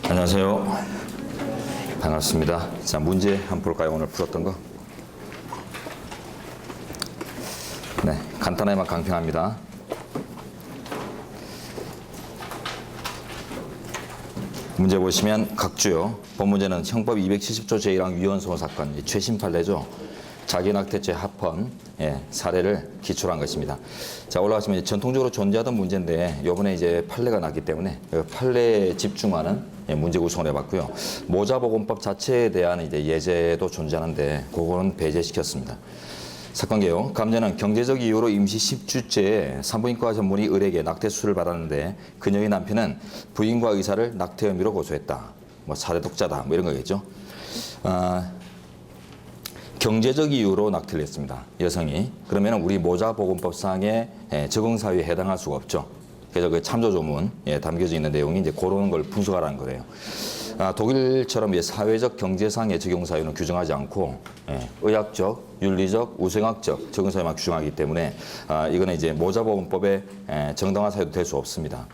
안녕하세요. 반갑습니다. 자, 문제 한번 볼까요? 오늘 풀었던 거. 네, 간단하게만 강평합니다. 문제 보시면 각주요. 본 문제는 형법 270조 제1항 위헌소원 사건, 최신 판례죠. 자기낙태죄 합헌 사례를 기초로 한 것입니다. 자, 올라가시면 전통적으로 존재하던 문제인데 이번에 이제 판례가 났기 때문에 판례에 집중하는 문제 구성을 해봤고요. 모자보건법 자체에 대한 이제 예제도 존재하는데 그거는 배제시켰습니다. 사건 개요. 감자는 경제적 이유로 임시 10주째 산부인과 전문의 을에게 낙태 수술을 받았는데 그녀의 남편은 부인과 의사를 낙태 혐의로 고소했다. 뭐 사대독자다. 뭐 이런 거겠죠. 경제적 이유로 낙태를 했습니다. 여성이. 그러면 우리 모자보건법상의 적응 사유에 해당할 수가 없죠. 그래서 그 참조 조문 담겨져 있는 내용이 이제 그런 걸 분석하라는 거예요. 독일처럼 사회적 경제상의 적용 사유는 규정하지 않고 의학적, 윤리적, 우생학적 적용 사유만 규정하기 때문에 이거는 이제 모자보건법의 정당화 사유도 될 수 없습니다.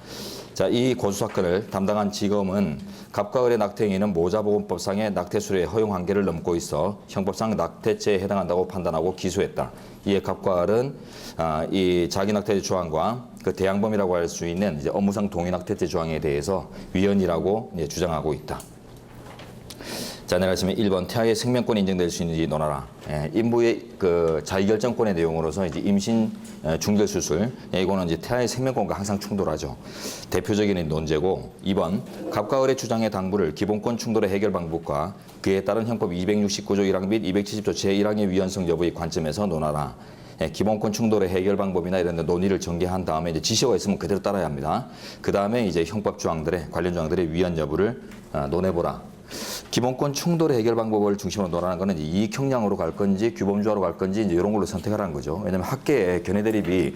자, 이 고소 사건을 담당한 지검은 갑과 을의 낙태 행위는 모자보건법상의 낙태수술의 허용 한계를 넘고 있어 형법상 낙태죄에 해당한다고 판단하고 기소했다. 이에 갑과 을은 이 자기낙태죄 조항과 그 대항범이라고 할 수 있는 이제 업무상 동의낙태죄 조항에 대해서 위헌이라고 주장하고 있다. 자, 내려가시면 1번 태아의 생명권이 인정될 수 있는지 논하라. 인부의 그 자기결정권의 내용으로서 이제 임신 중절 수술, 이거는 이제 태아의 생명권과 항상 충돌하죠. 대표적인 논제고 2번 갑과 을의 주장의 당부를 기본권 충돌의 해결 방법과 그에 따른 형법 269조 1항 및 270조 제1항의 위헌성 여부의 관점에서 논하라. 기본권 충돌의 해결 방법이나 이런 데 논의를 전개한 다음에 이제 지시가 있으면 그대로 따라야 합니다. 그 다음에 이제 형법 조항들의 관련 조항들의 위헌 여부를 논해보라. 기본권 충돌의 해결 방법을 중심으로 논하는 거는 이제 이익 형량으로 갈 건지 규범조화로 갈 건지 이제 이런 걸로 선택하라는 거죠. 왜냐하면 학계에 견해 대립이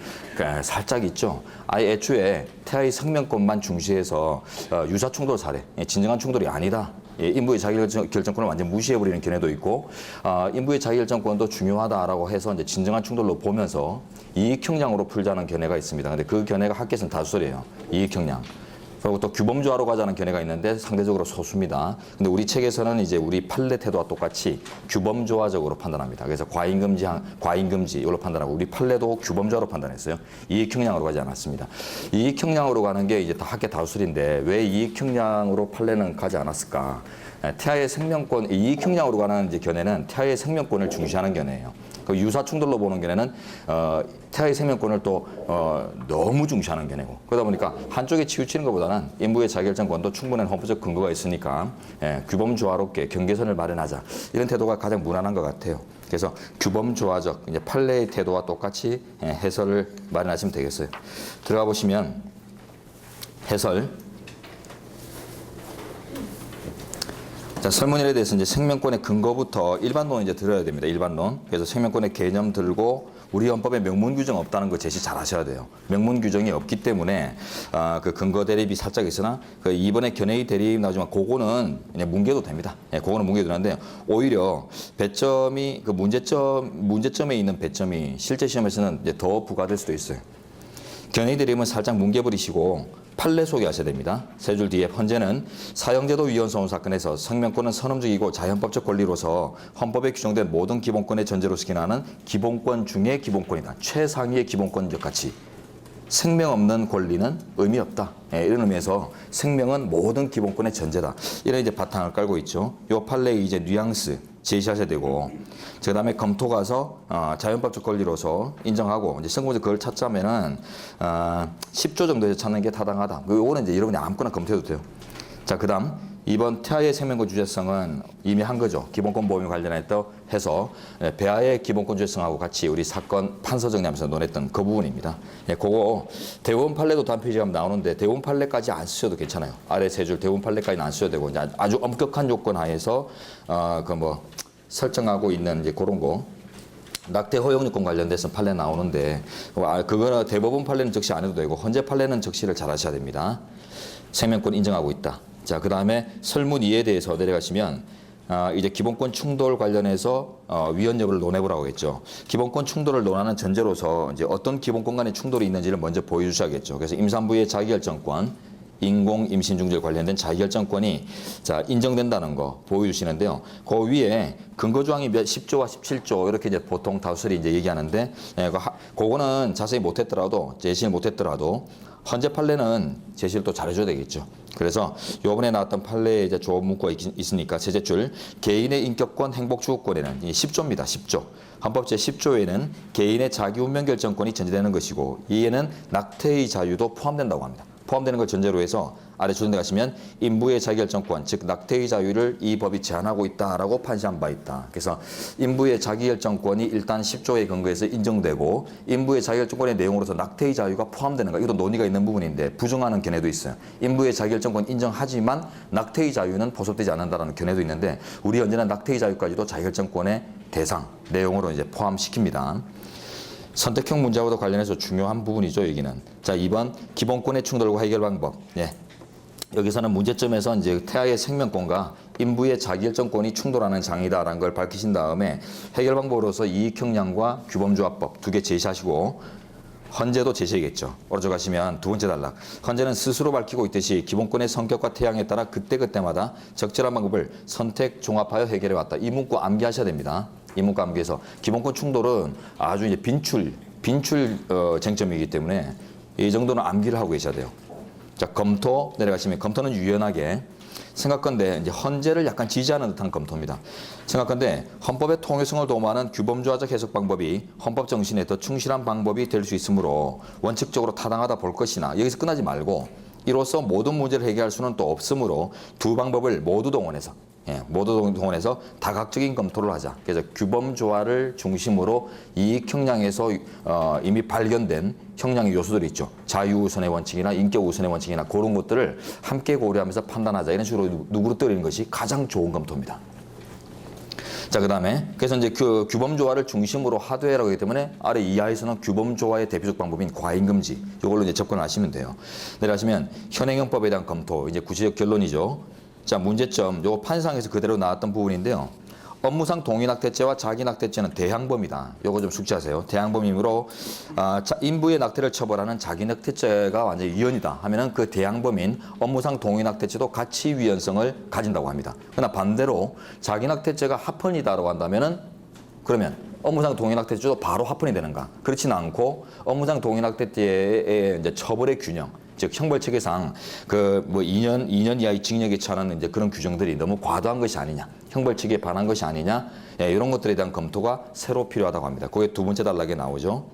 살짝 있죠. 아예 애초에 태아의 생명권만 중시해서 유사 충돌 사례, 진정한 충돌이 아니다. 인부의 자기결정권을 완전 무시해버리는 견해도 있고, 인부의 자기결정권도 중요하다라고 해서 이제 진정한 충돌로 보면서 이익 형량으로 풀자는 견해가 있습니다. 근데 그 견해가 학계에서는 다수설이에요. 이익 형량. 그리고 또 규범조화로 가자는 견해가 있는데 상대적으로 소수입니다. 근데 우리 책에서는 이제 우리 판례 태도와 똑같이 규범조화적으로 판단합니다. 그래서 과잉금지 이걸로 판단하고 우리 판례도 규범조화로 판단했어요. 이익형량으로 가지 않았습니다. 이익형량으로 가는 게 이제 다 학계 다수설인데 왜 이익형량으로 판례는 가지 않았을까? 태아의 생명권, 이익형량으로 가는 이제 견해는 태아의 생명권을 중시하는 견해예요. 그 유사 충돌로 보는 견해는 태아의 생명권을 또 너무 중시하는 견해고, 그러다 보니까 한쪽에 치우치는 것보다는 인부의 자기결정권도 충분한 헌법적 근거가 있으니까 규범조화롭게 경계선을 마련하자, 이런 태도가 가장 무난한 것 같아요. 그래서 규범조화적 이제 판례의 태도와 똑같이 해설을 마련하시면 되겠어요. 들어가 보시면 해설. 자, 설문일에 대해서 이제 생명권의 근거부터 일반론 이제 들어야 됩니다. 일반론. 그래서 생명권의 개념 들고 우리 헌법에 명문 규정 없다는 거 제시 잘 하셔야 돼요. 명문 규정이 없기 때문에 그 근거 대립이 살짝 있으나 그 이번에 견해의 대립 나오지만 그거는 그냥 뭉개도 됩니다. 그거는 뭉개도 되는데 오히려 배점이 그 문제점에 있는 배점이 실제 시험에서는 이제 더 부과될 수도 있어요. 견해의 대립은 살짝 뭉개버리시고 판례 소개하셔야 됩니다. 세 줄 뒤에 헌재는 사형제도 위헌소원 사건에서 생명권은 선언적이고 자연법적 권리로서 헌법에 규정된 모든 기본권의 전제로 기능하는 기본권 중의 기본권이다. 최상위의 기본권적 가치. 생명 없는 권리는 의미 없다. 이런 의미에서 생명은 모든 기본권의 전제다. 이런 이제 바탕을 깔고 있죠. 이 판례의 이제 뉘앙스 제시하셔야 되고, 그 다음에 검토 가서 자연법적 권리로서 인정하고 이제 선고에서 그걸 찾자면은 10조 정도에서 찾는 게 타당하다. 이거는 이제 여러분이 아무거나 검토해도 돼요. 자, 그 다음 이번 태아의 생명권 주제성은 이미 한 거죠. 기본권 보호에 관련해서 해서 배아의 기본권 주제성하고 같이 우리 사건 판서 정리하면서 논했던 그 부분입니다. 그거 대법원 판례도 다음 페이지에 가면 나오는데 대법원 판례까지 안 쓰셔도 괜찮아요. 아래 세 줄 대법원 판례까지는 안 쓰셔도 되고 이제 아주 엄격한 요건 하에서 설정하고 있는 이제 그런 거. 낙태 허용요건 관련돼서 판례 나오는데 그거는 대법원 판례는 적시 안 해도 되고 헌재 판례는 적시를 잘 하셔야 됩니다. 생명권 인정하고 있다. 자, 그 다음에 설문 2에 대해서 내려가시면 이제 기본권 충돌 관련해서 위헌 여부를 논해보라고 했죠. 기본권 충돌을 논하는 전제로서 이제 어떤 기본권 간의 충돌이 있는지를 먼저 보여주셔야겠죠. 그래서 임산부의 자기결정권, 인공 임신 중절 관련된 자기결정권이 자 인정된다는 거 보여주시는데요. 그 위에 근거 조항이 10조와 17조 이렇게 이제 보통 다수설이 이제 얘기하는데 그거는 자세히 못했더라도 제시를 못했더라도 헌재 판례는 제시를 또 잘해줘야 되겠죠. 그래서 요번에 나왔던 판례에 이제 조업 문구가 있으니까 셋째 줄 개인의 인격권 행복 추구권에는 10조입니다. 10조. 헌법 제10조에는 개인의 자기 운명 결정권이 전제되는 것이고 이에는 낙태의 자유도 포함된다고 합니다. 포함되는 걸 전제로 해서 아래 주둔대 가시면 인부의 자기결정권, 즉 낙태의 자유를 이 법이 제한하고 있다라고 판시한 바 있다. 그래서 인부의 자기결정권이 일단 10조에 근거해서 인정되고 인부의 자기결정권의 내용으로서 낙태의 자유가 포함되는가 이런 논의가 있는 부분인데 부정하는 견해도 있어요. 인부의 자기결정권 인정하지만 낙태의 자유는 포섭되지 않는다라는 견해도 있는데 우리 현재는 낙태의 자유까지도 자기결정권의 대상 내용으로 이제 포함시킵니다. 선택형 문제와도 관련해서 중요한 부분이죠, 여기는. 자, 2번 기본권의 충돌과 해결 방법. 예. 여기서는 문제점에서 이제 태아의 생명권과 인부의 자기결정권이 충돌하는 장이다라는 걸 밝히신 다음에 해결 방법으로서 이익형량과 규범조합법 2개 제시하시고 헌재도 제시하겠죠. 오른쪽 가시면 두 번째 단락. 헌재는 스스로 밝히고 있듯이 기본권의 성격과 태양에 따라 그때그때마다 적절한 방법을 선택, 종합하여 해결해 왔다. 이 문구 암기하셔야 됩니다. 이 문구 암기해서 기본권 충돌은 아주 이제 빈출 쟁점이기 때문에 이 정도는 암기를 하고 계셔야 돼요. 자, 검토 내려가시면 검토는 유연하게 생각건데 이제 헌재를 약간 지지하는 듯한 검토입니다. 생각건데 헌법의 통일성을 도모하는 규범조화적 해석 방법이 헌법 정신에 더 충실한 방법이 될 수 있으므로 원칙적으로 타당하다 볼 것이나 여기서 끝나지 말고 이로써 모든 문제를 해결할 수는 또 없으므로 두 방법을 모두 동원해서 모두 동원해서 다각적인 검토를 하자. 그래서 규범조화를 중심으로 이익 형량에서 이미 발견된 형량의 요소들이 있죠. 자유우선의 원칙이나 인격우선의 원칙이나 그런 것들을 함께 고려하면서 판단하자. 이런 식으로 누그러뜨리는 것이 가장 좋은 검토입니다. 자, 그 다음에 그래서 이제 그 규범조화를 중심으로 하도해라고 하기 때문에 아래 이하에서는 규범조화의 대표적 방법인 과잉금지 이걸로 이제 접근을 하시면 돼요. 내려가시면 현행형법에 대한 검토 이제 구체적 결론이죠. 자, 문제점 요거 판상에서 그대로 나왔던 부분인데요. 업무상 동의낙태죄와 자기낙태죄는 대항범이다. 요거 좀 숙지하세요. 대항범이므로 인부의 낙태를 처벌하는 자기낙태죄가 완전히 위헌이다 하면은 그 대항범인 업무상 동의낙태죄도 같이 위헌성을 가진다고 합니다. 그러나 반대로 자기낙태죄가 합헌이다라고 한다면은 그러면 업무상 동의낙태죄도 바로 합헌이 되는가? 그렇지는 않고 업무상 동의낙태죄의 이제 처벌의 균형, 즉 형벌 체계상 그 뭐 2년 이하의 징역에 처하는 이제 그런 규정들이 너무 과도한 것이 아니냐, 형벌 체계에 반한 것이 아니냐, 이런 것들에 대한 검토가 새로 필요하다고 합니다. 그게 두 번째 단락에 나오죠.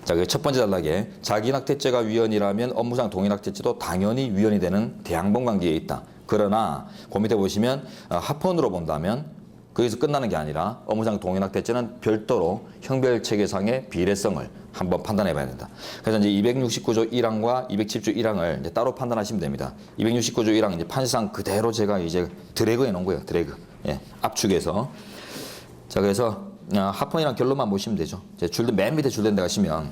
자, 그 첫 번째 단락에 자기낙태죄가 위헌이라면 업무상 동의낙태죄도 당연히 위헌이 되는 대항범 관계에 있다. 그러나 그 밑에 보시면 합헌으로 본다면 거기서 끝나는 게 아니라 업무상 동의낙태죄는 별도로 형벌 체계상의 비례성을 한번 판단해 봐야 된다. 그래서 이제 269조 1항과 210조 1항을 이제 따로 판단하시면 됩니다. 269조 1항 이제 판시상 그대로 제가 이제 드래그 해 놓은 거예요. 드래그. 압축해서. 자, 그래서 합헌이란 결론만 보시면 되죠. 줄든 맨 밑에 줄든 데 가시면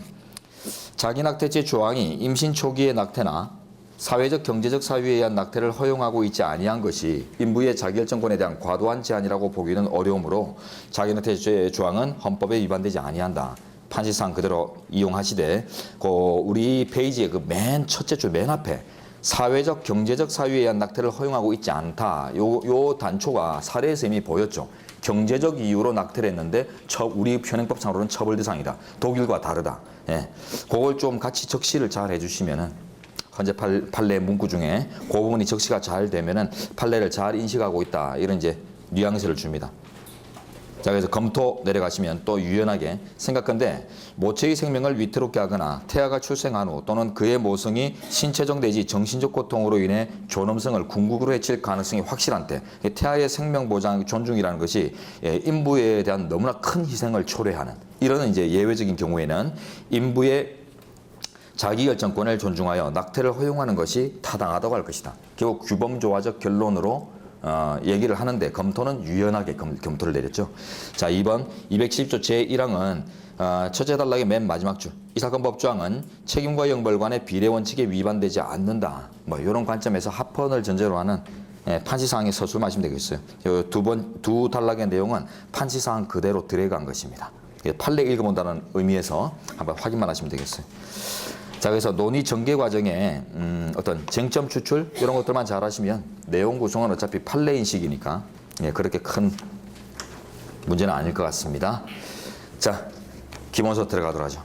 자기낙태죄 조항이 임신 초기의 낙태나 사회적 경제적 사유에 의한 낙태를 허용하고 있지 아니한 것이 인부의 자기결정권에 대한 과도한 제한이라고 보기는 어려우므로 자기낙태죄 조항은 헌법에 위반되지 아니한다. 판시상 그대로 이용하시되 우리 페이지의 그 맨 첫째 줄 맨 앞에 사회적 경제적 사유에 의한 낙태를 허용하고 있지 않다. 요 단초가 사례에서 이미 보였죠. 경제적 이유로 낙태를 했는데 우리 현행법상으로는 처벌 대상이다. 독일과 다르다. 그걸 좀 같이 적시를 잘 해주시면은 현재 판례 문구 중에 그 부분이 적시가 잘 되면은 판례를 잘 인식하고 있다. 이런 이제 뉘앙스를 줍니다. 자, 그래서 검토 내려가시면 또 유연하게 생각건데 모체의 생명을 위태롭게 하거나 태아가 출생한 후 또는 그의 모성이 신체적 내지 정신적 고통으로 인해 존엄성을 궁극으로 해칠 가능성이 확실한 때 태아의 생명 보장 존중이라는 것이 인부에 대한 너무나 큰 희생을 초래하는 이런 이제 예외적인 경우에는 인부의 자기결정권을 존중하여 낙태를 허용하는 것이 타당하다고 할 것이다. 결국 규범조화적 결론으로 얘기를 하는데 검토는 유연하게 검토를 내렸죠. 자, 2번 210조 제1항은 첫째 단락의 맨 마지막 줄. 이 사건 법조항은 책임과 형벌관의 비례 원칙에 위반되지 않는다. 뭐 이런 관점에서 합헌을 전제로 하는 판시사항의 서술하시면 되겠어요. 두 단락의 내용은 판시사항 그대로 드래그한 것입니다. 판례 읽어본다는 의미에서 한번 확인만 하시면 되겠어요. 자, 자, 그래서 논의 전개 과정에 어떤 쟁점 추출 이런 것들만 잘 하시면 내용 구성은 어차피 판례인식이니까 예, 그렇게 큰 문제는 아닐 것 같습니다. 자, 기본서 들어가도록 하죠.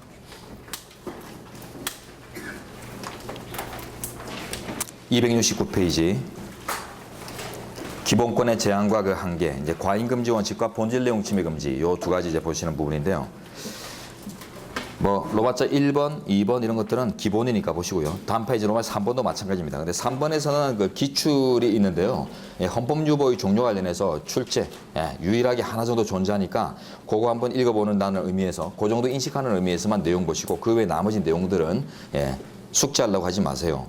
269페이지. 기본권의 제한과 그 한계, 이제 과잉금지 원칙과 본질 내용 침해 금지, 요 두 가지 이제 보시는 부분인데요. 뭐 로마자 1번, 2번 이런 것들은 기본이니까 보시고요. 다음 페이지 로마 3번도 마찬가지입니다. 근데 3번에서는 그 기출이 있는데요. 예, 헌법 유보의 종료 관련해서 출제, 예, 유일하게 하나 정도 존재하니까 그거 한번 읽어보는다는 의미에서 그 정도 인식하는 의미에서만 내용 보시고 그 외 나머지 내용들은 예, 숙지하려고 하지 마세요.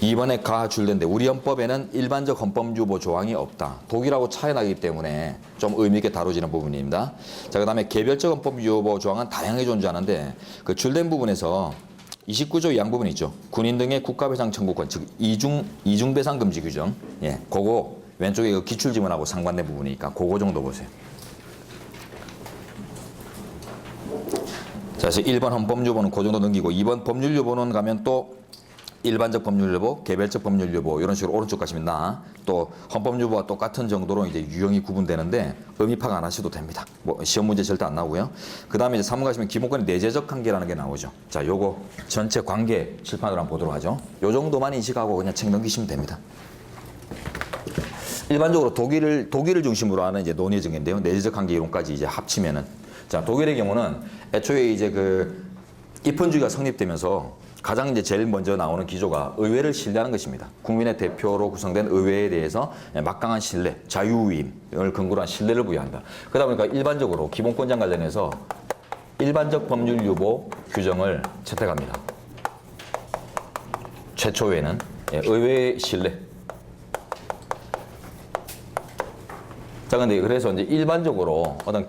2번에 가줄된데 우리 헌법에는 일반적 헌법 유보 조항이 없다. 독일하고 차이 나기 때문에 좀 의미 있게 다뤄지는 부분입니다. 자, 그다음에 개별적 헌법 유보 조항은 다양하게 존재하는데 그 줄된 부분에서 29조 양부분 있죠. 군인 등의 국가배상 청구권, 즉 이중 배상 금지 규정. 예, 그거 왼쪽에 그 기출 지문하고 상관된 부분이니까 그거 정도 보세요. 자, 그래서 1번 헌법 유보는 그 정도 넘기고 2번 법률 유보는 가면 또 일반적 법률 유보, 개별적 법률 유보 이런 식으로 오른쪽 가시면 또 헌법 유보와 똑같은 정도로 이제 유형이 구분되는데 의미 파악 안 하셔도 됩니다. 뭐 시험 문제 절대 안 나오고요. 그다음에 이제 3번 가시면 기본권의 내재적 한계라는 게 나오죠. 자, 요거 전체 관계 칠판으로 한번 보도록 하죠. 요 정도만 인식하고 그냥 책 넘기시면 됩니다. 일반적으로 독일을 중심으로 하는 이제 논의 정인데요. 내재적 한계 이론까지 이제 합치면은 자, 독일의 경우는 애초에 이제 그 입헌주의가 성립되면서 가장 이제 제일 먼저 나오는 기조가 의회를 신뢰하는 것입니다. 국민의 대표로 구성된 의회에 대해서 막강한 신뢰, 자유임을 근거로 한 신뢰를 부여한다. 그러다 보니까 일반적으로 기본권장 관련해서 일반적 법률 유보 규정을 채택합니다. 최초에는 의회의 신뢰. 자, 근데 그래서 이제 일반적으로 어떤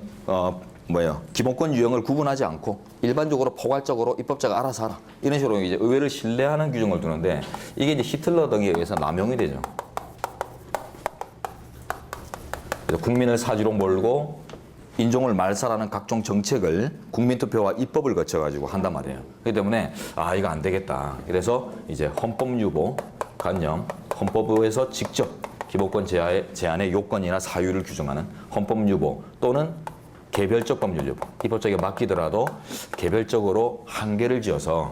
기본권 유형을 구분하지 않고 일반적으로 포괄적으로 입법자가 알아서 하라. 이런 식으로 이제 의회를 신뢰하는 규정을 두는데 이게 이제 히틀러 등에 의해서 남용이 되죠. 그래서 국민을 사지로 몰고 인종을 말살하는 각종 정책을 국민투표와 입법을 거쳐가지고 한단 말이에요. 그렇기 때문에 이거 안 되겠다. 그래서 이제 헌법 유보, 간념, 헌법에서 직접 기본권 제한의 요건이나 사유를 규정하는 헌법 유보 또는 개별적 법률 유보, 입법자에게 맡기더라도 개별적으로 한계를 지어서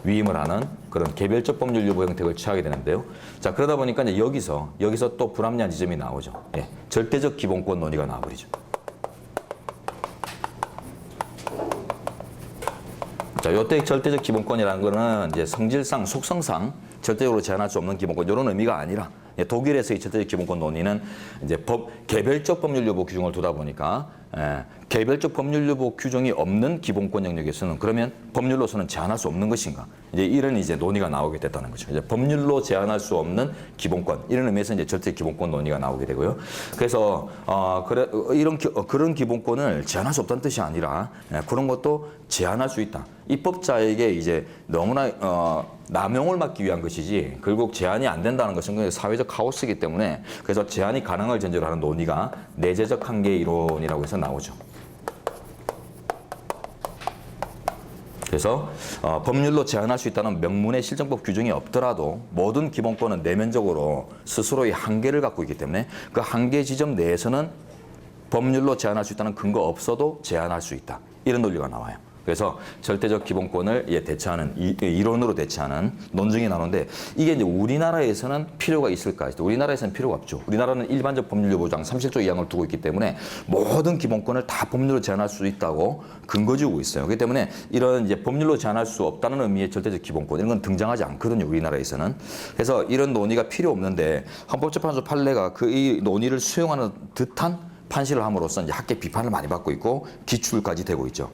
위임을 하는 그런 개별적 법률 유보 형태를 취하게 되는데요. 자, 그러다 보니까 이제 여기서 또 불합리한 지점이 나오죠. 예, 절대적 기본권 논의가 나와버리죠. 자, 요때 절대적 기본권이라는 거는 이제 성질상, 속성상 절대적으로 제한할 수 없는 기본권 이런 의미가 아니라 독일에서의 절대적 기본권 논의는 이제 개별적 법률 유보 규정을 두다 보니까 개별적 법률 유보 규정이 없는 기본권 영역에서는 그러면 법률로서는 제한할 수 없는 것인가? 이제 이런 이제 논의가 나오게 됐다는 거죠. 이제 법률로 제한할 수 없는 기본권 이런 의미에서 이제 절대 기본권 논의가 나오게 되고요. 그래서 그런 기본권을 제한할 수 없다는 뜻이 아니라 그런 것도 제한할 수 있다. 입법자에게 이제 너무나 남용을 막기 위한 것이지 결국 제한이 안 된다는 것은 사회적 카오스이기 때문에 그래서 제한이 가능을 전제로 하는 논의가 내재적 한계 이론이라고 해서 나오죠. 그래서 법률로 제한할 수 있다는 명문의 실정법 규정이 없더라도 모든 기본권은 내면적으로 스스로의 한계를 갖고 있기 때문에 그 한계 지점 내에서는 법률로 제한할 수 있다는 근거 없어도 제한할 수 있다. 이런 논리가 나와요. 그래서 절대적 기본권을 대체하는 이론으로 대체하는 논증이 나오는데 이게 이제 우리나라에서는 필요가 있을까? 우리나라에서는 필요가 없죠. 우리나라는 일반적 법률 유보장 37조 2항을 두고 있기 때문에 모든 기본권을 다 법률로 제한할 수 있다고 근거지고 있어요. 그렇기 때문에 이런 이제 법률로 제한할 수 없다는 의미의 절대적 기본권 이런 건 등장하지 않거든요. 우리나라에서는. 그래서 이런 논의가 필요 없는데 헌법재판소 판례가 이 논의를 수용하는 듯한 판시를 함으로써 이제 학계 비판을 많이 받고 있고 기출까지 되고 있죠.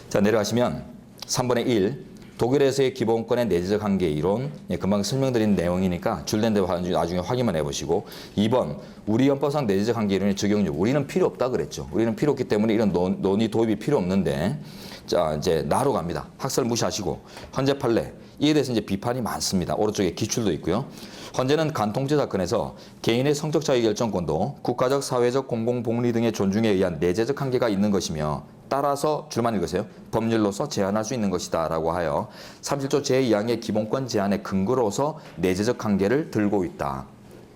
자, 내려가시면 3번의 1 독일에서의 기본권의 내재적 한계 이론 금방 설명드린 내용이니까 줄된 대로 나중에 확인만 해보시고 2번 우리 헌법상 내재적 한계 이론의 적용률 우리는 필요 없다 그랬죠. 우리는 필요 없기 때문에 이런 논의 도입이 필요 없는데 자 이제 나로 갑니다. 학설 무시하시고 헌재 판례 이에 대해서 이제 비판이 많습니다. 오른쪽에 기출도 있고요. 헌재는 간통죄 사건에서 개인의 성적 자유 결정권도 국가적, 사회적, 공공복리 등의 존중에 의한 내재적 한계가 있는 것이며 따라서 줄만 읽으세요. 법률로서 제한할 수 있는 것이다 라고 하여 37조 제2항의 기본권 제한의 근거로서 내재적 한계를 들고 있다.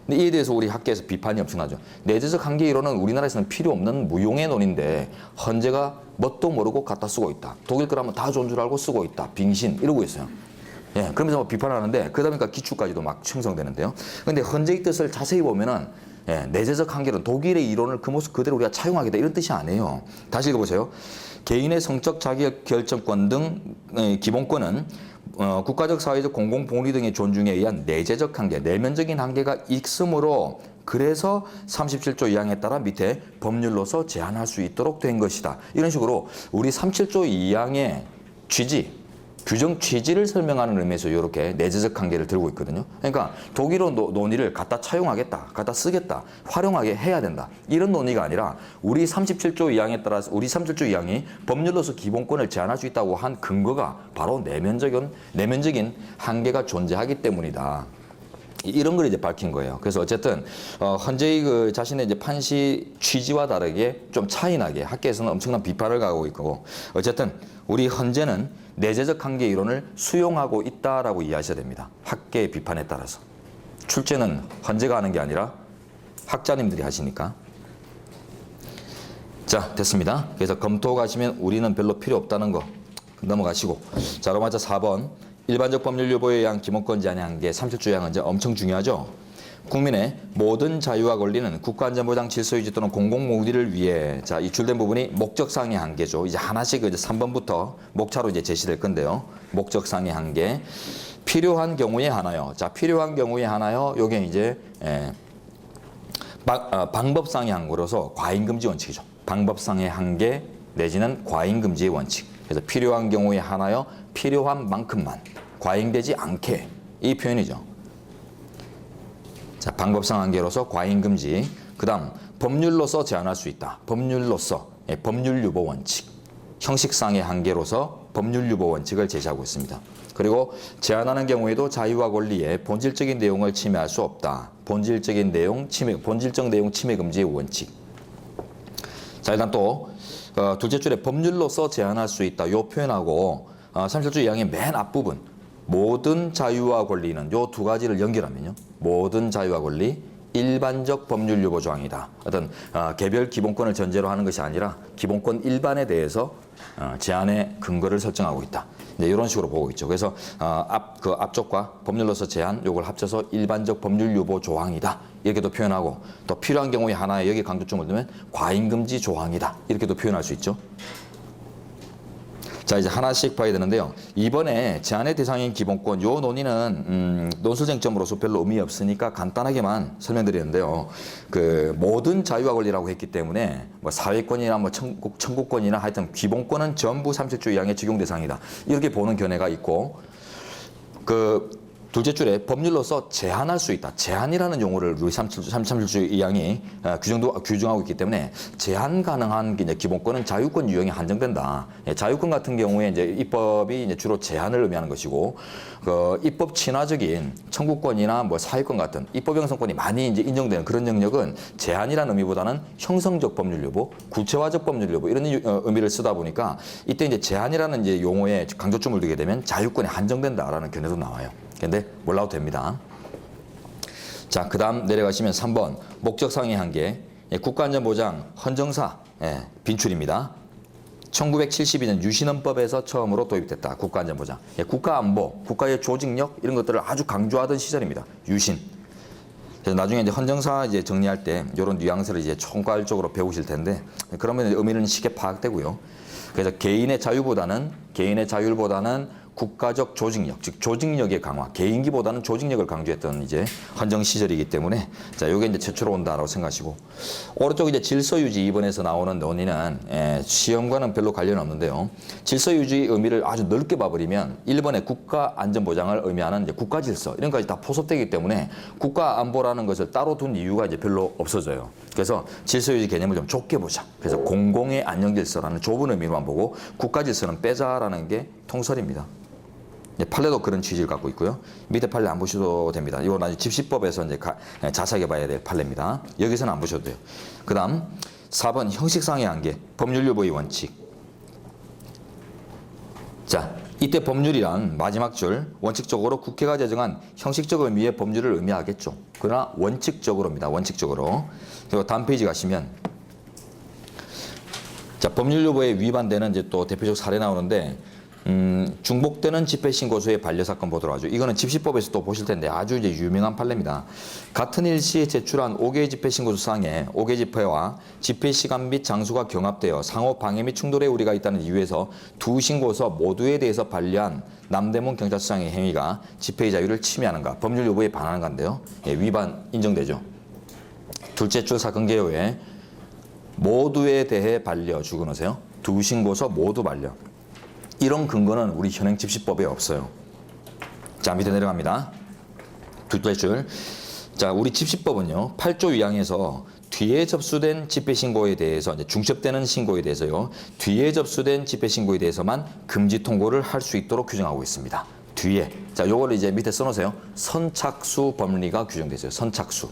근데 이에 대해서 우리 학계에서 비판이 엄청나죠. 내재적 한계 이론은 우리나라에서는 필요 없는 무용의 논인데 헌재가 뭣도 모르고 갖다 쓰고 있다. 독일 거라면 다 좋은 줄 알고 쓰고 있다. 빙신 이러고 있어요. 예, 그러면서 비판을 하는데 그러다 보니까 기축까지도 막 형성되는데요. 근데 헌재의 뜻을 자세히 보면은 내재적 한계는 독일의 이론을 그 모습 그대로 우리가 차용하겠다 이런 뜻이 아니에요. 다시 읽어보세요. 개인의 성적 자기결정권 등 기본권은 국가적 사회적 공공복리 등의 존중에 의한 내재적 한계, 내면적인 한계가 있으므로 그래서 37조 2항에 따라 밑에 법률로서 제한할 수 있도록 된 것이다. 이런 식으로 우리 37조 2항의 취지, 규정 취지를 설명하는 의미에서 이렇게 내재적 한계를 들고 있거든요. 그러니까 독일어 논의를 갖다 차용하겠다, 갖다 쓰겠다, 활용하게 해야 된다. 이런 논의가 아니라 우리 37조 2항에 따라서 우리 37조 2항이 법률로서 기본권을 제한할 수 있다고 한 근거가 바로 내면적인 한계가 존재하기 때문이다. 이런 걸 이제 밝힌 거예요. 그래서 어쨌든 헌재의 그 자신의 이제 판시 취지와 다르게 좀 차이나게 학계에서는 엄청난 비판을 가하고 있고, 어쨌든 우리 헌재는 내재적 한계 이론을 수용하고 있다라고 이해하셔야 됩니다. 학계의 비판에 따라서. 출제는 헌재가 하는 게 아니라 학자님들이 하시니까. 자, 됐습니다. 그래서 검토 가시면 우리는 별로 필요 없다는 거 넘어가시고. 자, 로마자 4번. 일반적 법률 유보에 의한 기본권 제한의 한계 37조 항은 이제 엄청 중요하죠. 국민의 모든 자유와 권리는 국가안전보장 질서유지 또는 공공무리를 위해, 자, 이 줄된 부분이 목적상의 한계죠. 이제 하나씩 이제 3번부터 목차로 이제 제시될 건데요. 목적상의 한계. 필요한 경우에 하나요. 자, 필요한 경우에 하나요. 요게 이제 방법상의 한계로서 과잉금지 원칙이죠. 방법상의 한계 내지는 과잉금지의 원칙. 그래서 필요한 경우에 하나요. 필요한 만큼만. 과잉되지 않게. 이 표현이죠. 자, 방법상 한계로서 과잉금지. 그 다음 법률로서 제한할 수 있다. 법률로서 법률유보 원칙. 형식상의 한계로서 법률유보 원칙을 제시하고 있습니다. 그리고 제한하는 경우에도 자유와 권리의 본질적인 내용을 침해할 수 없다. 본질적 내용 침해 금지의 원칙. 자, 일단 또 둘째 줄에 법률로서 제한할 수 있다. 이 표현하고 37조 2항의 맨 앞부분 모든 자유와 권리는 이 두 가지를 연결하면요. 모든 자유와 권리, 일반적 법률 유보 조항이다. 어떤 개별 기본권을 전제로 하는 것이 아니라 기본권 일반에 대해서 제한의 근거를 설정하고 있다. 이제 이런 식으로 보고 있죠. 그래서 앞쪽과 법률로서 제한 요걸 합쳐서 일반적 법률 유보 조항이다. 이렇게도 표현하고, 또 필요한 경우에 하나에 여기 강조점을 두면 과잉금지 조항이다. 이렇게도 표현할 수 있죠. 자, 이제 하나씩 봐야 되는데요. 이번에 제한의 대상인 기본권, 요 논의는 논술쟁점으로서 별로 의미 없으니까 간단하게만 설명드리는데요. 그 모든 자유와 권리라고 했기 때문에 뭐 사회권이나 뭐 청구권이나 하여튼 기본권은 전부 37조 2항의 적용 대상이다. 이렇게 보는 견해가 있고, 그 둘째 줄에 법률로서 제한할 수 있다. 제한이라는 용어를 우리 37조 2항이 규정하고 있기 때문에 제한 가능한 기본권은 자유권 유형이 한정된다. 자유권 같은 경우에 이제 입법이 이제 주로 제한을 의미하는 것이고, 그 입법 친화적인 청구권이나 뭐 사회권 같은 입법 형성권이 많이 이제 인정되는 그런 영역은 제한이라는 의미보다는 형성적 법률 유보, 구체화적 법률 유보 이런 의미를 쓰다 보니까 이때 이제 제한이라는 이제 용어에 강조점을 두게 되면 자유권이 한정된다라는 견해도 나와요. 근데 몰라도 됩니다. 자, 그 다음 내려가시면 3번 목적상의 한계, 국가안전보장 헌정사 빈출입니다. 1972년 유신헌법에서 처음으로 도입됐다. 국가안전보장. 국가안보, 국가의 조직력 이런 것들을 아주 강조하던 시절입니다. 유신. 그래서 나중에 이제 헌정사 이제 정리할 때 이런 뉘앙스를 이제 총괄적으로 배우실 텐데, 그러면 의미는 쉽게 파악되고요. 그래서 개인의 자율보다는 국가적 조직력, 즉 조직력의 강화, 개인기보다는 조직력을 강조했던 이제 헌정 시절이기 때문에, 자, 요게 이제 최초로 온다라고 생각하시고, 오른쪽 이제 질서유지 2번에서 나오는 논의는 시험과는 별로 관련 없는데요. 질서유지의 의미를 아주 넓게 봐버리면 1번의 국가안전보장을 의미하는 이제 국가질서 이런 것까지 다 포섭되기 때문에 국가안보라는 것을 따로 둔 이유가 이제 별로 없어져요. 그래서 질서유지 개념을 좀 좁게 보자. 그래서 공공의 안녕질서라는 좁은 의미만 보고 국가질서는 빼자라는 게 통설입니다. 판례도 그런 취지를 갖고 있고요. 밑에 판례 안 보셔도 됩니다. 이건 아주 집시법에서 이제 자세하게 봐야 될 판례입니다. 여기서는 안 보셔도 돼요. 그 다음 4번 형식상의 한계, 법률유보의 원칙. 자, 이때 법률이란 마지막 줄 원칙적으로 국회가 제정한 형식적 의미의 법률을 의미하겠죠. 그러나 원칙적으로입니다. 원칙적으로. 그리고 다음 페이지 가시면 자, 법률 요구에 위반되는 이제 또 대표적 사례 나오는데 중복되는 집회신고서의 반려사건 보도록 하죠. 이거는 집시법에서 또 보실 텐데 아주 이제 유명한 판례입니다. 같은 일시에 제출한 5개의 집회신고서 상에 5개 집회와 집회 시간 및 장소가 경합되어 상호 방해 및 충돌의 우려가 있다는 이유에서 두 신고서 모두에 대해서 반려한 남대문 경찰서장의 행위가 집회의 자유를 침해하는가, 법률 요구에 반하는 건데요. 예, 위반 인정되죠. 둘째 줄 사건 개요에 모두에 대해 반려 주근하세요. 두 신고서 모두 반려. 이런 근거는 우리 현행 집시법에 없어요. 자, 밑에 내려갑니다. 둘째 줄. 자, 우리 집시법은요, 8조 2항에서 뒤에 접수된 집회신고에 대해서, 이제 중첩되는 신고에 대해서요, 뒤에 접수된 집회신고에 대해서만 금지 통고를 할 수 있도록 규정하고 있습니다. 뒤에. 자, 요거를 이제 밑에 써놓으세요. 선착수 법리가 규정되어 있어요. 선착수.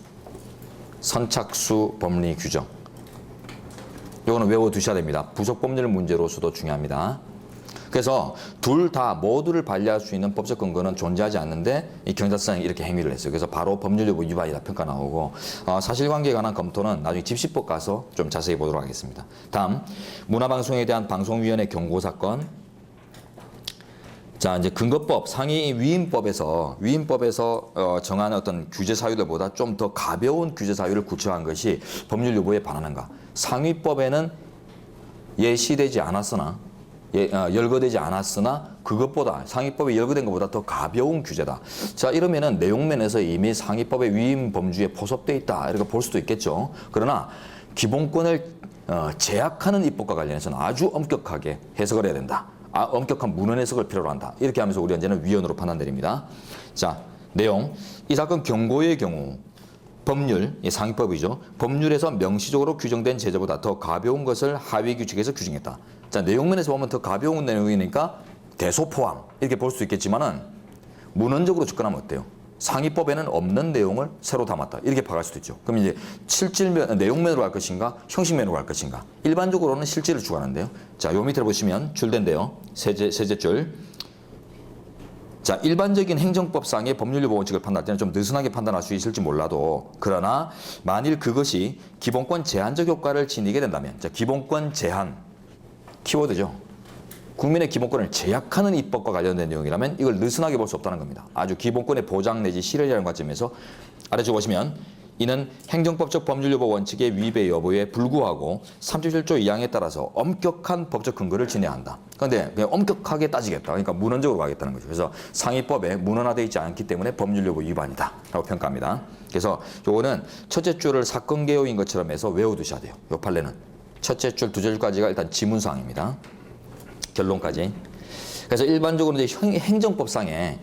선착수 법리 규정. 요거는 외워두셔야 됩니다. 부속법률 문제로서도 중요합니다. 그래서 둘 다 모두를 반려할 수 있는 법적 근거는 존재하지 않는데 이 경찰서장이 이렇게 행위를 했어요. 그래서 바로 법률 요구 위반이다 평가 나오고 사실관계에 관한 검토는 나중에 집시법 가서 좀 자세히 보도록 하겠습니다. 다음 문화방송에 대한 방송위원회 경고 사건. 자, 이제 근거법 상위 위임법에서 정한 어떤 규제 사유들보다 좀 더 가벼운 규제 사유를 구체화한 것이 법률 요구에 반하는가. 상위법에는 예시되지 않았으나 열거되지 않았으나 그것보다 상위법에 열거된 것보다 더 가벼운 규제다. 자, 이러면은 내용면에서 이미 상위법의 위임 범주에 포섭되어 있다 이렇게 볼 수도 있겠죠. 그러나 기본권을 제약하는 입법과 관련해서는 아주 엄격하게 해석을 해야 된다. 엄격한 문헌 해석을 필요로 한다. 이렇게 하면서 우리 현재는 위헌으로 판단 내립니다. 자, 내용. 이 사건 경고의 경우 법률, 상위법이죠. 법률에서 명시적으로 규정된 제재보다 더 가벼운 것을 하위 규칙에서 규정했다. 자, 내용면에서 보면 더 가벼운 내용이니까 대소포함 이렇게 볼 수 있겠지만은 문헌적으로 접근하면 어때요? 상위법에는 없는 내용을 새로 담았다. 이렇게 파악할 수도 있죠. 그럼 이제 실질면, 내용면으로 갈 것인가, 형식면으로 갈 것인가. 일반적으로는 실질을 추구하는데요. 자, 요 밑에 보시면 줄대인데요. 세제 줄. 자, 일반적인 행정법상의 법률 요구 원칙을 판단할 때는 좀 느슨하게 판단할 수 있을지 몰라도 그러나 만일 그것이 기본권 제한적 효과를 지니게 된다면 자, 기본권 제한 키워드죠. 국민의 기본권을 제약하는 입법과 관련된 내용이라면 이걸 느슨하게 볼 수 없다는 겁니다. 아주 기본권의 보장 내지 실현이라는 관점에서 아래쪽 보시면 이는 행정법적 법률 요구 원칙의 위배 여부에 불구하고 37조 2항에 따라서 엄격한 법적 근거를 지내한다. 그런데 그냥 엄격하게 따지겠다. 그러니까 문헌적으로 가겠다는 거죠. 그래서 상위법에 문헌화되어 있지 않기 때문에 법률 요구 위반이다 라고 평가합니다. 그래서 요거는 첫째 줄을 사건 개요인 것처럼 해서 외워두셔야 돼요. 요 판례는. 첫째 줄, 두째 줄까지가 일단 지문사항입니다. 결론까지. 그래서 일반적으로 이제 행정법상에